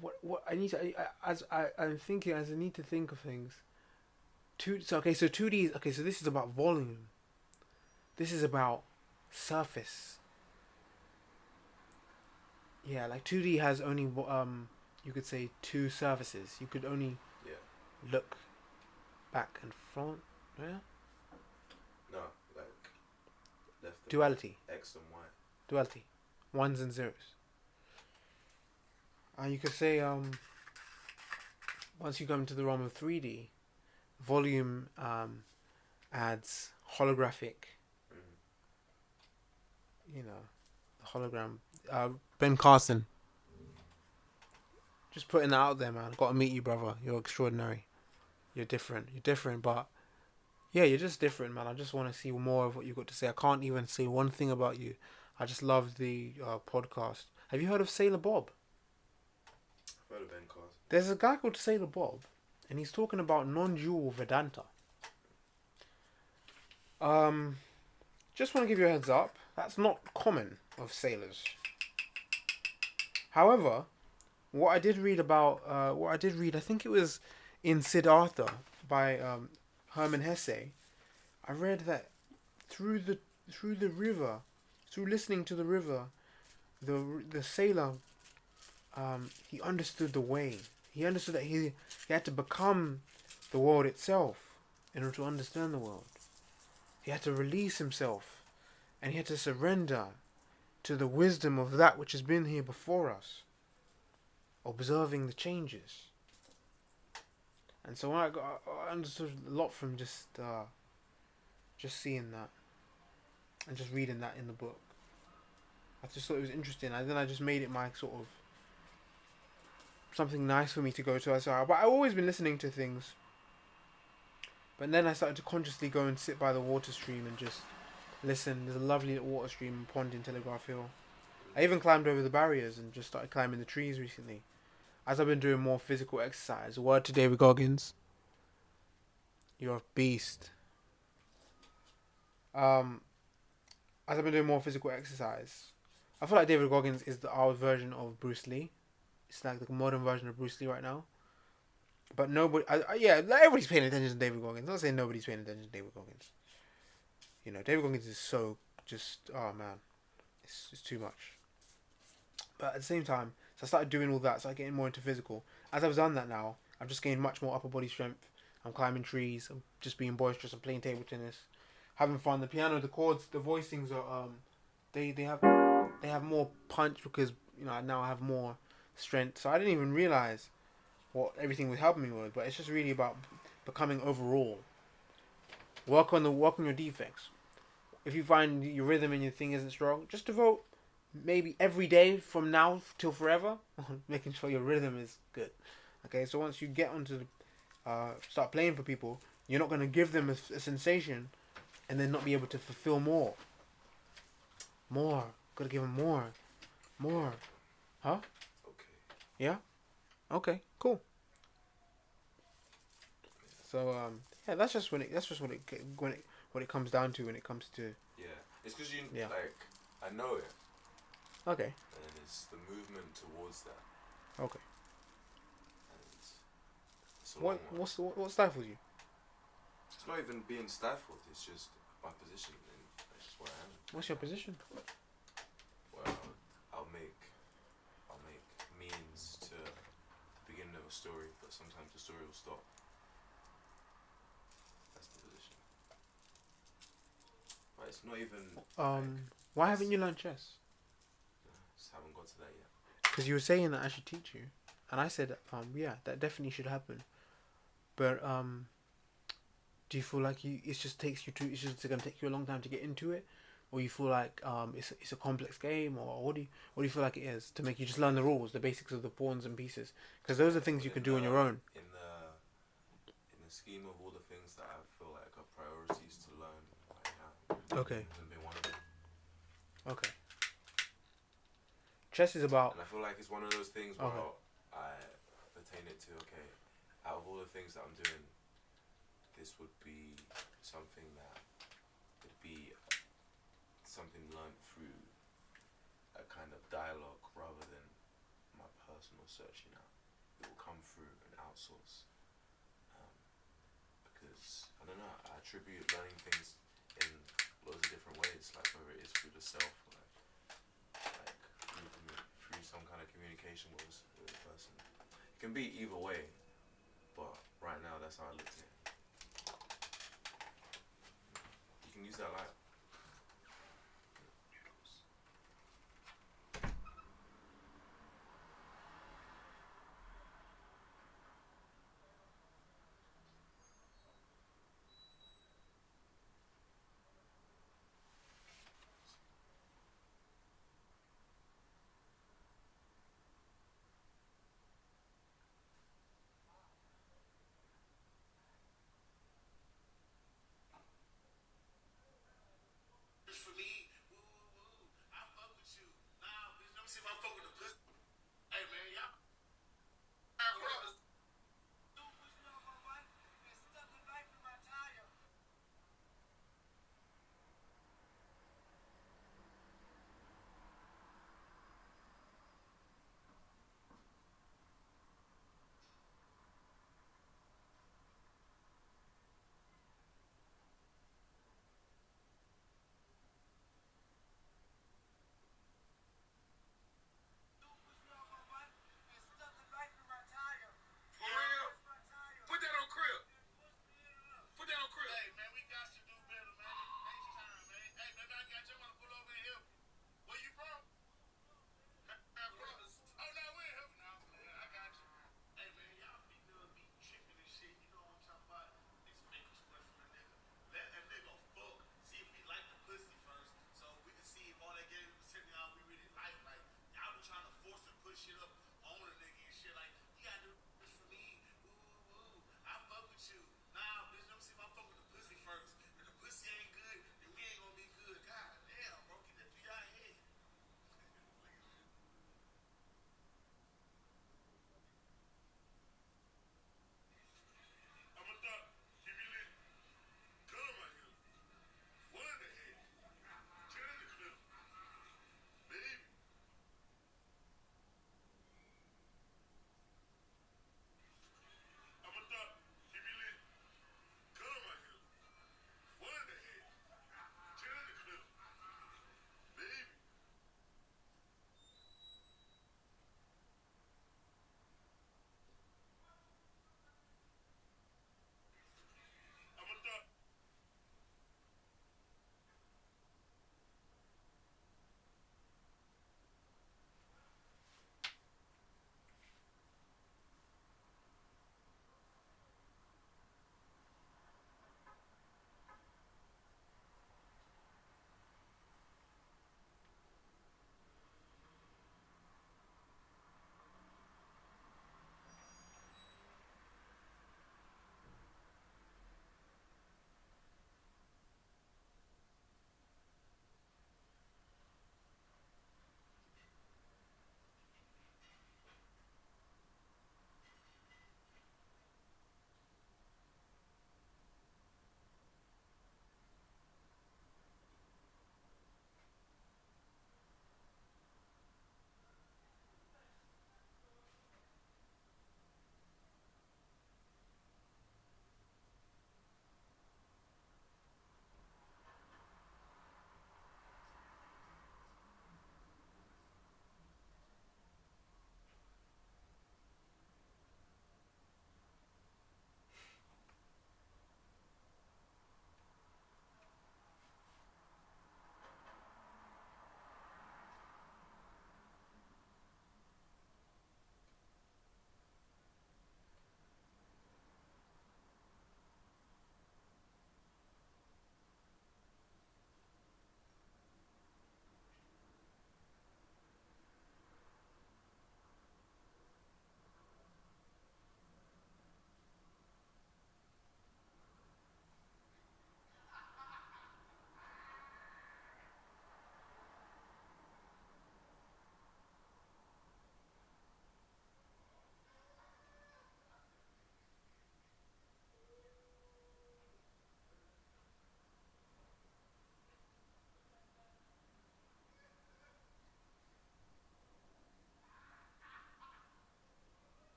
What I need to I'm thinking as I need to think of things. So 2D is okay. So this is about volume. This is about surface. Yeah, like 2D has only you could say two surfaces. You could only look back and front. Yeah. No, like left and Duality. X and Y. Duality. Ones and zeros. And you could say once you come into the realm of 3D, volume adds holographic. You know, the hologram. Ben Carson. Just putting that out there, man. Got to meet you, brother. You're extraordinary. You're different. But yeah, you're just different, man. I just want to see more of what you got to say. I can't even say one thing about you. I just love the podcast. Have you heard of Sailor Bob? I've heard of Ben Carson. There's a guy called Sailor Bob, and he's talking about non-dual Vedanta. Just want to give you a heads up. That's not common of sailors. However, what I did read, I think it was in Siddhartha by Hermann Hesse. I read that through the river, through listening to the river, the sailor, he understood the way. He understood that he had to become the world itself in order to understand the world. He had to release himself, and he had to surrender to the wisdom of that which has been here before us, observing the changes. And so I understood a lot from just seeing that and just reading that in the book. I just thought it was interesting, and then I just made it my sort of something nice for me to go to. But I've always been listening to things. But then I started to consciously go and sit by the water stream and just listen. There's a lovely little water stream pond in Telegraph Hill. I even climbed over the barriers and just started climbing the trees recently. as I've been doing more physical exercise, word to David Goggins, you're a beast. Um, as I've been doing more physical exercise, I feel like David Goggins is our version of Bruce Lee. It's like the modern version of Bruce Lee right now. But nobody, yeah, like everybody's paying attention to David Goggins. I'm not saying nobody's paying attention to David Goggins. You know, David Goggins is so just, oh man, it's too much. But at the same time, so I started doing all that, so I getting more into physical. As I've done that now, I've just gained much more upper body strength. I'm climbing trees. I'm just being boisterous. I'm playing table tennis, having fun. The piano, the chords, the voicings are they have more punch because now I have more strength. So I didn't even realize what everything was helping me with. But it's just really about becoming overall. Work on your defects. If you find your rhythm and your thing isn't strong, just devote maybe every day from now till forever making sure your rhythm is good. Okay, so once you get onto start playing for people, you're not going to give them a sensation and then not be able to fulfill more. Gotta give them more. Huh? Okay. Yeah. Okay. Cool. So yeah, that's just what it comes down to when it comes to. Yeah, it's because you Yeah. like I know it, Okay. and it's the movement towards that, Okay. and it's a long one. What stifles you? It's not even being stifled. It's just my position, and that's just where I am. What's your position? Well, I'll make I'll make means to the beginning of a story, but sometimes the story will stop. That's the position. But it's not even Why haven't you learned chess? just haven't got to that yet. Because you were saying that I should teach you, and I said, yeah, that definitely should happen. But do you feel like it just takes you to? It's just gonna take you a long time to get into it, or you feel like it's a complex game, or what do you feel like it is to make you just learn the rules, the basics of the pawns and pieces? Because those are things you can do on your own. In the scheme of all the things that I feel like are priorities to learn right now, Okay. hasn't been one of them. Okay. Chess is about. And I feel like it's one of those things where Okay. I pertain it to, okay, out of all the things that I'm doing, this would be something that would be something learned through a kind of dialogue rather than my personal searching out. It will come through an outsource. Because, I don't know, I attribute learning things in loads of different ways, like whether it is through the self or like through some kind of communication with a person. It can be either way, but right now that's how I look at it. You can use that light. For me, woo woo woo, I fuck with you. Nah, bitch, let me see if I fuck with the pussy. Hey man, y'all. Dude, push me off my bike and stuck a knife in my tire. Dude, push me off my bike and stuck a knife in my tire. For real? Put that on crib. Put that on crib. Hey man, we got to do better, man. Next time, man. Hey, baby, I got you. I'm gonna pull over and help you. Where you from? Oh no, we ain't helping now. Yeah, I got you. Hey man, y'all females be tripping and shit. You know what I'm talking about? It's make us squirt from a nigga. Let a nigga fuck. See if we like the pussy first, so we can see if all that game is sitting out we really like. Like y'all be trying to force and push shit up on a nigga and shit. Like you gotta do this for me. Woo woo woo. I fuck with you. Nah, bitch. Let me see if I fuck with the pussy first. If the pussy ain't good, then we ain't gonna be good. God damn, bro. Get that through your head.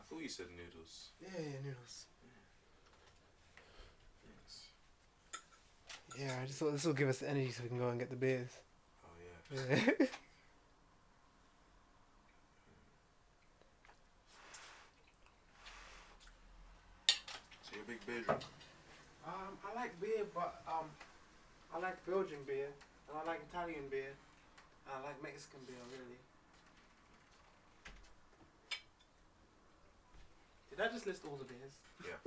thought you said noodles. Yeah, noodles. Yes. Yeah, I just thought this will give us energy so we can go and get the beers. Oh yeah. Yeah. So you're a big beer drinker. I like beer, but I like Belgian beer, and I like Italian beer, and I like Mexican beer, really. Did I just list all the beers? Yeah.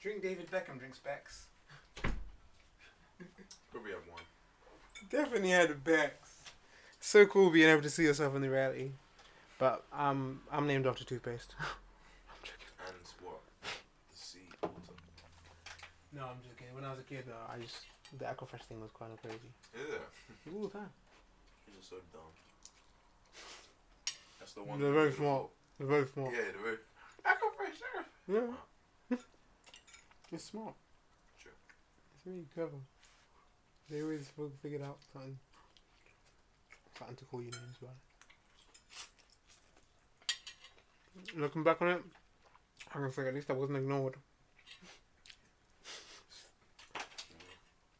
Drink David Beckham drinks Becks. Probably have one. Definitely had Becks. So cool being able to see yourself in the reality. But I'm named after toothpaste. I'm joking. And what? The sea. No, I'm just kidding. When I was a kid, the Aquafresh thing was kind of crazy. Is it? All the time. You're just so dumb. That's the one. They're very smart. They're very smart. Yeah, they're very. Aquafresh. Yeah. It's smart. Sure. It's really clever. They always figured out something to call you names by. Looking back on it, I can say at least I wasn't ignored.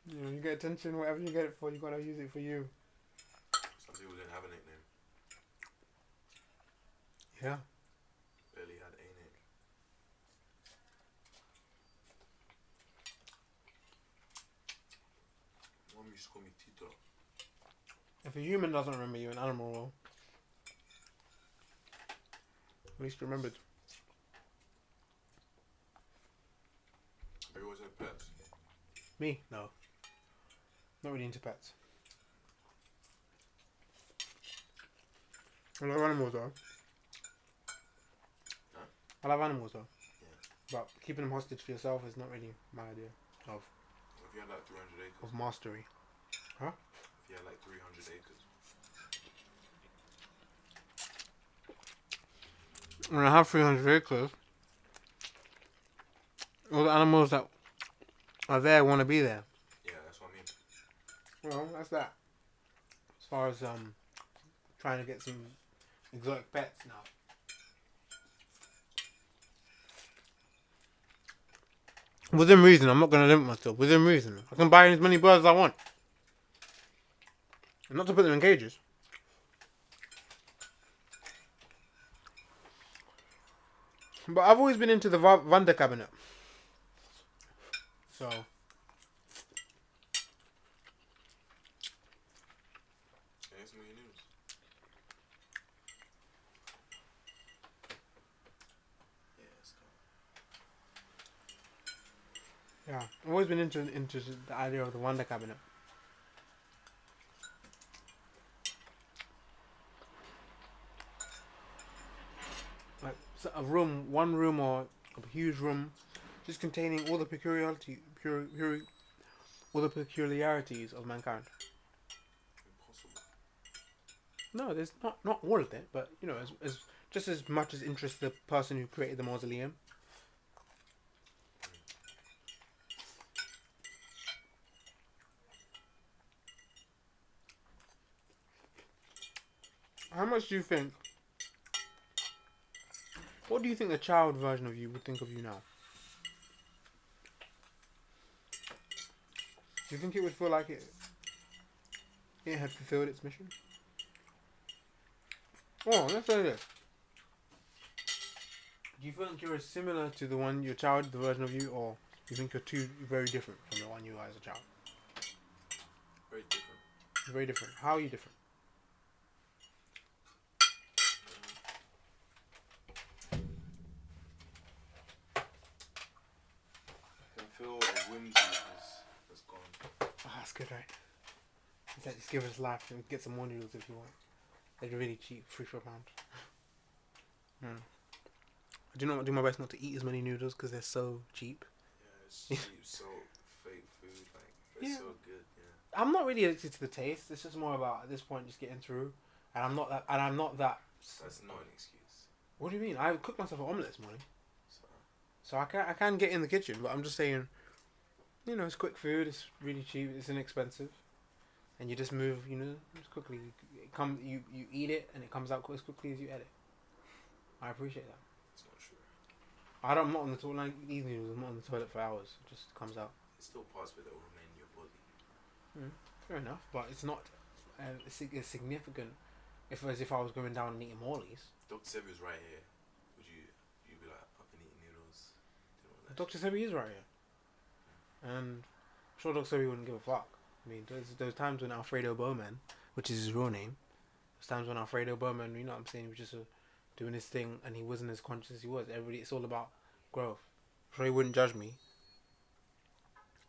You know, you get attention, whatever you get it for, you gotta use it for you. Some people didn't have a nickname. Yeah. Barely had a nick. Mom used to call me Tito. If a human doesn't remember you, an animal will. At least remembered. Have you always had pets? Me? No. Not really into pets. I love animals though. Huh? I love animals though. Yeah. But keeping them hostage for yourself is not really my idea of If you had like 300 acres. mastery. If you had like 300 acres. When I have 300 acres, all the animals that are there want to be there. Yeah, that's what I mean. Well, that's that. As far as trying to get some exotic pets now. Within reason, I'm not going to limit myself. Within reason. I can buy as many birds as I want. And not to put them in cages. But I've always been into the Wonder Cabinet. So... Yeah, some of your news. Yeah, it's cool. yeah, I've always been into the idea of the Wonder Cabinet. Like one room or a huge room, just containing all the peculiarities of mankind. Impossible. No, there's not all of it, but you know, as just as much as interests the person who created the mausoleum. How much do you think? What do you think the child version of you would think of you now? Do you think it would feel like it had fulfilled its mission? Oh, let's say this. Do you think you're similar to the version of you, or do you think you're two very different from the one you are as a child? Very different. Very different. How are you different? I can feel a whimsy has gone. Oh, that's good, right? It's like, just give us life and get some more noodles if you want. They're really cheap, £3 for £4. I do my best not to eat as many noodles because they're so cheap. Yeah, it's cheap, so fake food, like, but it's Yeah. so good, yeah. I'm not really addicted to the taste. It's just more about at this point just getting through. And I'm not that. And I'm not that. That's not an excuse. What do you mean? I cooked myself an omelette this morning, So, so I can get in the kitchen. But I'm just saying, it's quick food. It's really cheap. It's inexpensive, and you just move. Just quickly. You eat it, and it comes out as quickly as you edit. I appreciate that. it's not true. I'm not on the toilet. Like these noodles, I'm not on the toilet for hours. It just comes out. It's still parts of it that will remain in your body. Fair enough, but it's not it's significant. As if I was going down and eating Morley's. Dr. Sebi was right here. Would you be like, I've been eating noodles? Doing all that Dr. Sebi is right here, and I'm sure Dr. Sebi wouldn't give a fuck. I mean, there's times when Alfredo Bowman, which is his real name, there's times when Alfredo Bowman, you know what I'm saying, he was just doing his thing, and he wasn't as conscious as he was. It's all about growth. I'm sure he wouldn't judge me.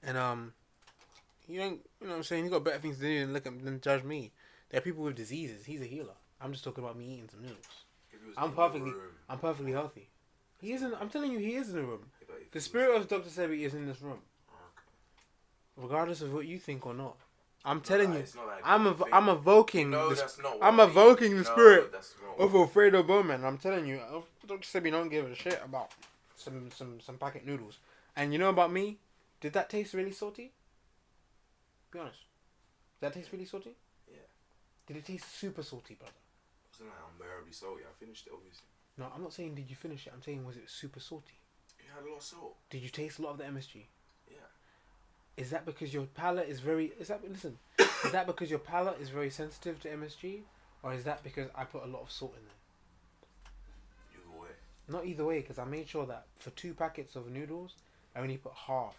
And you know what I'm saying, he got better things to do than judge me. There are people with diseases. He's a healer. I'm just talking about me eating some noodles. If it was I'm in your room, I'm perfectly healthy. He isn't. I'm telling you, he is in the room. if it The was- spirit of Dr. Sebi is in this room, Okay. regardless of what you think or not. I'm telling you, It's not like I'm a I'm evoking. No, the, that's not what I'm I mean. evoking the No, spirit that's not of what- Alfredo Bowman. I'm telling you, Dr. Sebi don't give a shit about some packet noodles. And you know about me? Did that taste really salty? Be honest. Did that taste really salty? Yeah. Did it taste super salty, brother? It wasn't like unbearably salty. I finished it, obviously. No, I'm not saying did you finish it. I'm saying was it super salty? It had a lot of salt. Did you taste a lot of the MSG? Yeah. Is that because your palate is very? Is that because your palate is very sensitive to MSG, or is that because I put a lot of salt in there? Either way. Not either way, because I made sure that for 2 packets of noodles, I only put half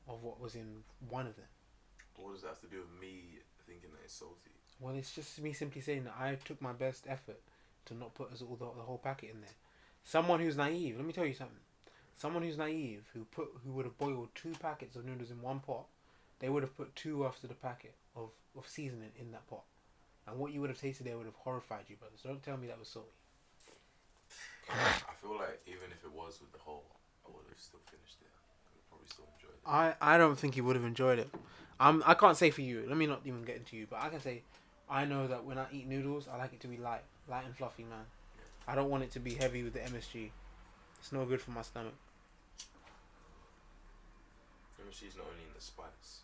of what was in one of them. But what does that have to do with me thinking that it's salty? Well, it's just me simply saying that I took my best effort to not put the whole packet in there. Someone who's naive, let me tell you something. Someone who's naive who would have boiled 2 packets of noodles in one pot, they would have put 2 after the packet of seasoning in that pot, and what you would have tasted there would have horrified you, brother. So don't tell me that was salty. I feel like even if it was with the whole, I would have still finished it. I would probably still enjoyed it. I don't think you would have enjoyed it. I can't say for you. Let me not even get into you, but I can say I know that when I eat noodles, I like it to be light and fluffy, man. I don't want it to be heavy with the MSG. It's no good for my stomach. MSG's not only in the spice.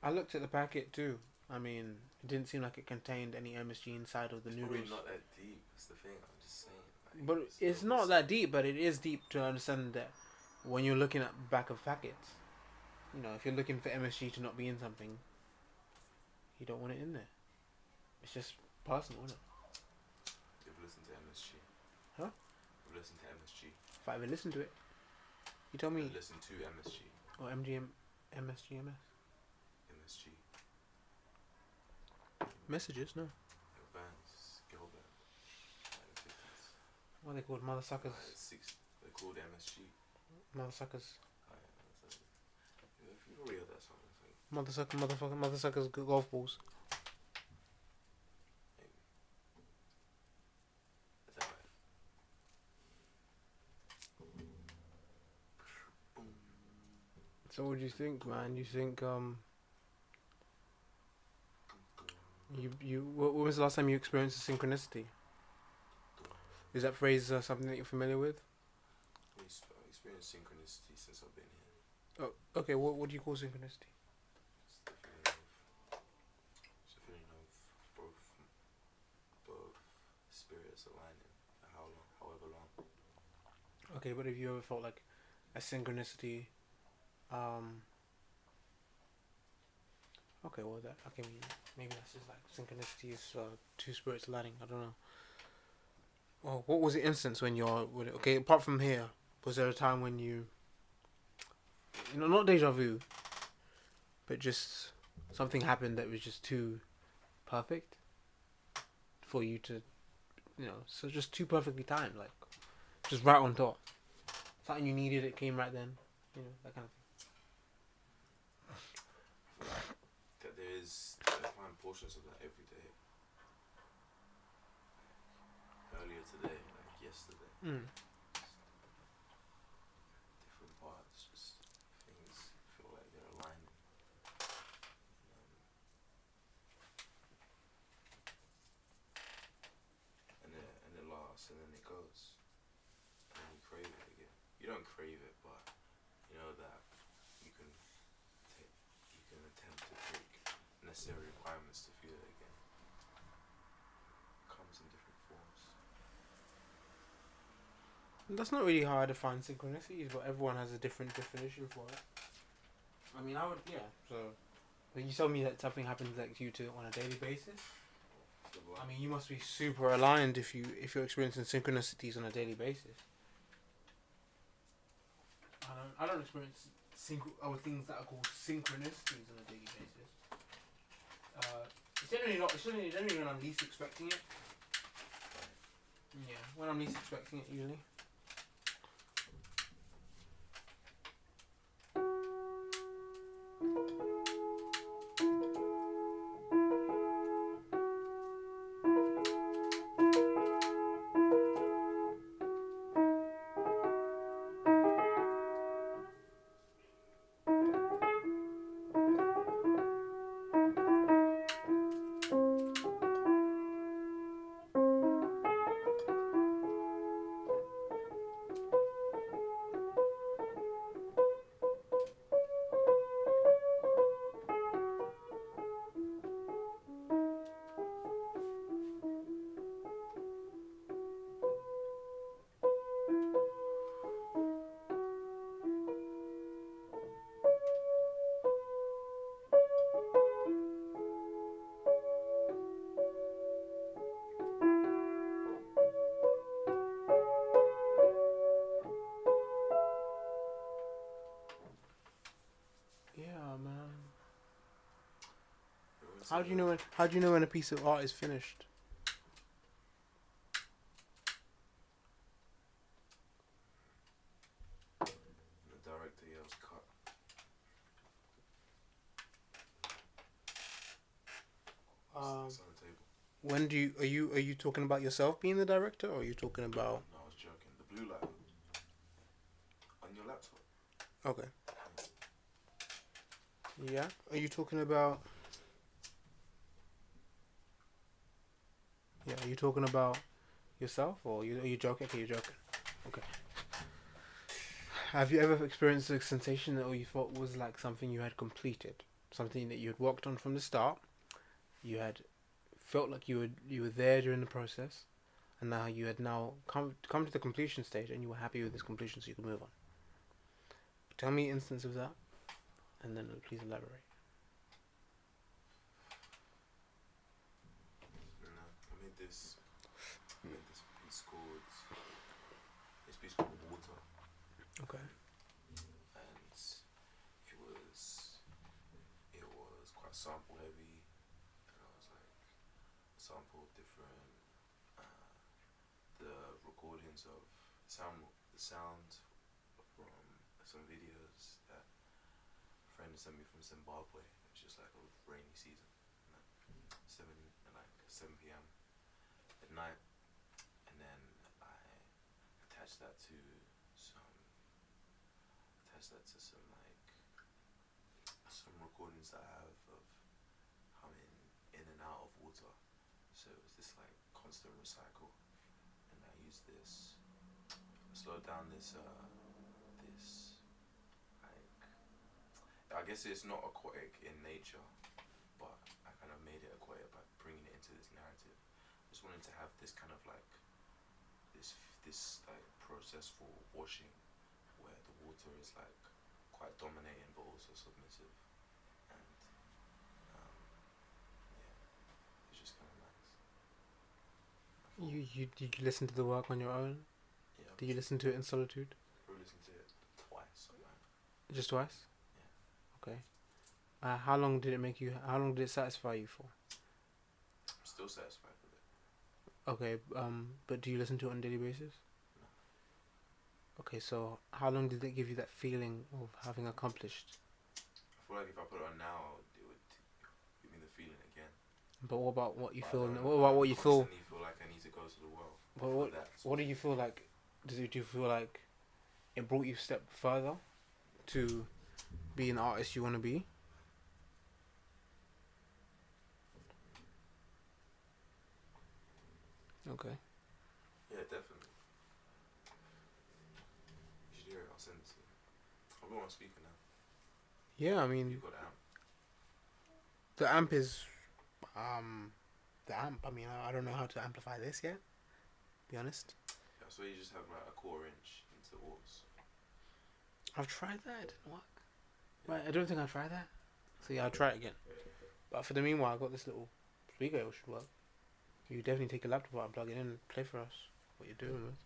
I looked at the packet too. I mean, it didn't seem like it contained any MSG inside of the It's noodles. probably not that deep. That's the thing. I'm just saying. Like, But it's not that deep, but it is deep to understand that when you're looking at back of packets, if you're looking for MSG to not be in something, you don't want it in there. It's just personal, isn't it? You've listened to MSG. Huh? You've listened to MSG. If I ever listen to it, you tell me. You've listened to MSG. Or MSGMS. MSG. Messages, no. Your bands. Girl band. Like the 50s. What are they called? Mother suckers. They're called MSG. Mother suckers. If you already heard that song, it's like, Mother suckers golf balls. is that right? So what do you think, man? You think when was the last time you experienced a synchronicity? Is that phrase something that you're familiar with? I've experienced synchronicity since I've been here. Oh, okay. What do you call synchronicity? It's the feeling of both spirits aligning for however long. Okay, but have you ever felt like a synchronicity? Okay, well maybe that's just like synchronicity is 2 spirits aligning. I don't know. Well, what was the instance when okay? Apart from here, was there a time when not deja vu, but just something happened that was just too perfect for you to, so just too perfectly timed, like just right on top. Something you needed, it came right then, that kind of thing. That I find portions of that every day. Earlier today, yesterday. Mm. Different parts, just things feel like they're aligning. And it lasts, and then it goes, and then you crave it again. You don't crave it, but you know that you can you can attempt to take necessary requirements to feel it again. It comes in different forms. That's not really how I define synchronicities, but everyone has a different definition for it. I mean, I would, yeah. So, when you tell me that something happens like to you on a daily basis, I mean, you must be super aligned if you're experiencing synchronicities on a daily basis. I don't experience things that are called synchronicities on a daily basis. It's generally not. It's generally when I'm least expecting it. Yeah, when I'm least expecting it, usually. Yeah, man. How do you know when? How do you know when a piece of art is finished? The director yells cut. It's on the table. When do are you talking about yourself being the director, or are you talking about? No, I was joking. The blue light on your laptop. Okay. Yeah. Are you talking about? Yeah. Are you talking about yourself, or are you joking? Okay, you're joking. Okay. Have you ever experienced a sensation that you thought was like something you had completed, something that you had worked on from the start? You had felt like you were there during the process, and now you had come to the completion stage, and you were happy with this completion, so you could move on. Tell me an instance of that, and then please elaborate. No, I made this piece called Water, Okay. and it was quite sample heavy, and I was like sampled different the recordings of the sound from some videos that a friend sent me from Zimbabwe. It was just like a rainy season, like 7 p.m. at night, and then I attached that to some some recordings that I have of humming in and out of water. So it was this like constant recycle, and I used this. I slowed down this like, I guess it's not aquatic in nature, but I kind of made it aquatic by bringing it into this narrative. I just wanted to have this kind of like this like process for washing, where the water is like quite dominating but also submissive, and yeah, it's just kind of nice. You did you listen to the work on your own? Yeah, Did you listen to it in solitude? probably listened to it twice on mine. Just twice? Yeah. Okay. How long did it make you? How long did it satisfy you for? I'm still satisfied with it. Okay. But do you listen to it on a daily basis? No. Okay. So how long did it give you that feeling of having accomplished? I feel like if I put it on now, it would give me the feeling again. But what about what you But I feel? don't What know, about I what you feel? constantly feel like I need to go to the well. But for that. what do you feel like? Do you feel like it brought you a step further to be an artist you want to be? Okay. Yeah, definitely. You should hear it. I'll send it to you. I'll go on speaker now. Yeah, I You mean, got the amp. the amp is, um, the amp. I mean, I don't know how to amplify this yet. Be honest. Yeah, so you just have like a 1/4 inch into aughts. I've tried that. It didn't work. Right, I don't think I've tried that. So yeah, I'll try it again. But for the meanwhile, I got this little speaker. It should work. You definitely take a laptop out and plug it in and play for us. What you're doing with?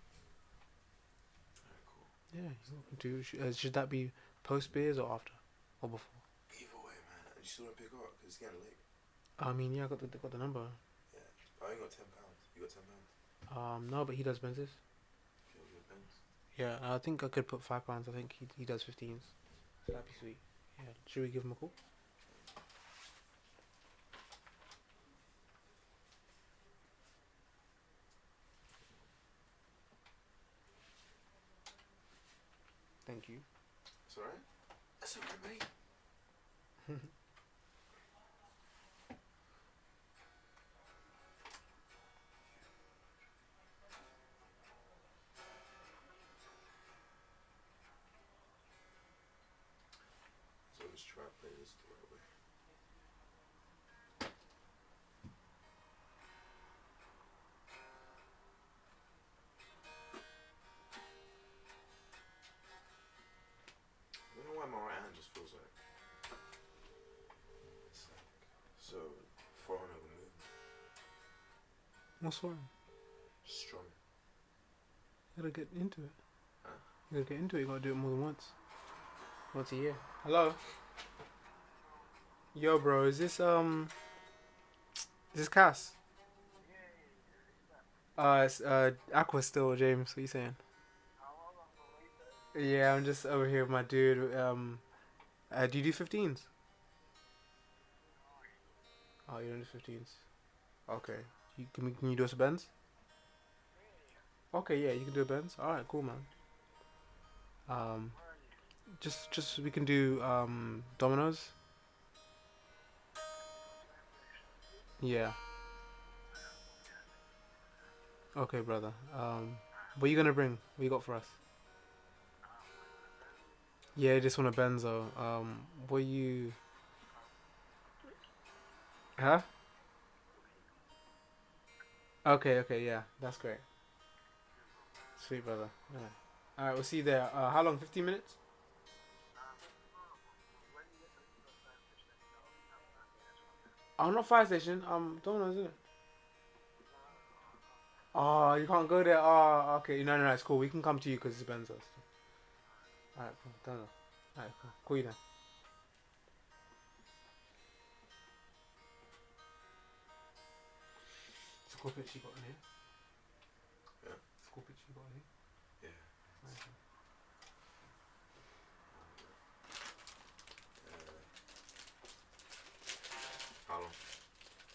Alright, cool. Yeah, you can do. Should that be post beers or after or before? Either way, man. And you still don't pick up because it's getting late. I mean, yeah, I got the number. Yeah. I only got £10. You got £10? No, but he does Benzes. Feel your pens. Yeah, I think I could put £5. I think he does 15s. So that'd be sweet. Yeah, should we give him a call? Thank you. It's alright? That's alright, mate. So let's try to play this the right way. I don't know why my right hand just feels like it's like so foreign of a movement. What's wrong? Strumming. You gotta get into it. Huh? You gotta get into it. You gotta do it more than once. Once a year. Hello. Yo, bro. Is this Cass? It's Aqua still, James. What are you saying? Yeah, I'm just over here with my dude. Do you do 15s? Oh, you don't do 15s. Okay. Can you do us a Benz? Okay, yeah, you can do a Benz. All right, cool, man. Um, just we can do dominoes. Yeah. Okay, brother. What you gonna bring? What you got for us? Yeah, just want a Benzo. What you? Huh? Okay, yeah, that's great. Sweet, brother. Yeah. All right, we'll see you there. How long? 15 minutes? Oh, not fire station. Domino's, isn't it? Oh, you can't go there. Oh, okay. No, it's cool. We can come to you because it's Benzo. All right, cool. Don't know. All right, cool. Call you then. It's a cool picture you got in here. Yeah. It's a cool picture you got in here. Yeah. Nice. How long?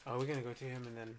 Oh, we're gonna go to him and then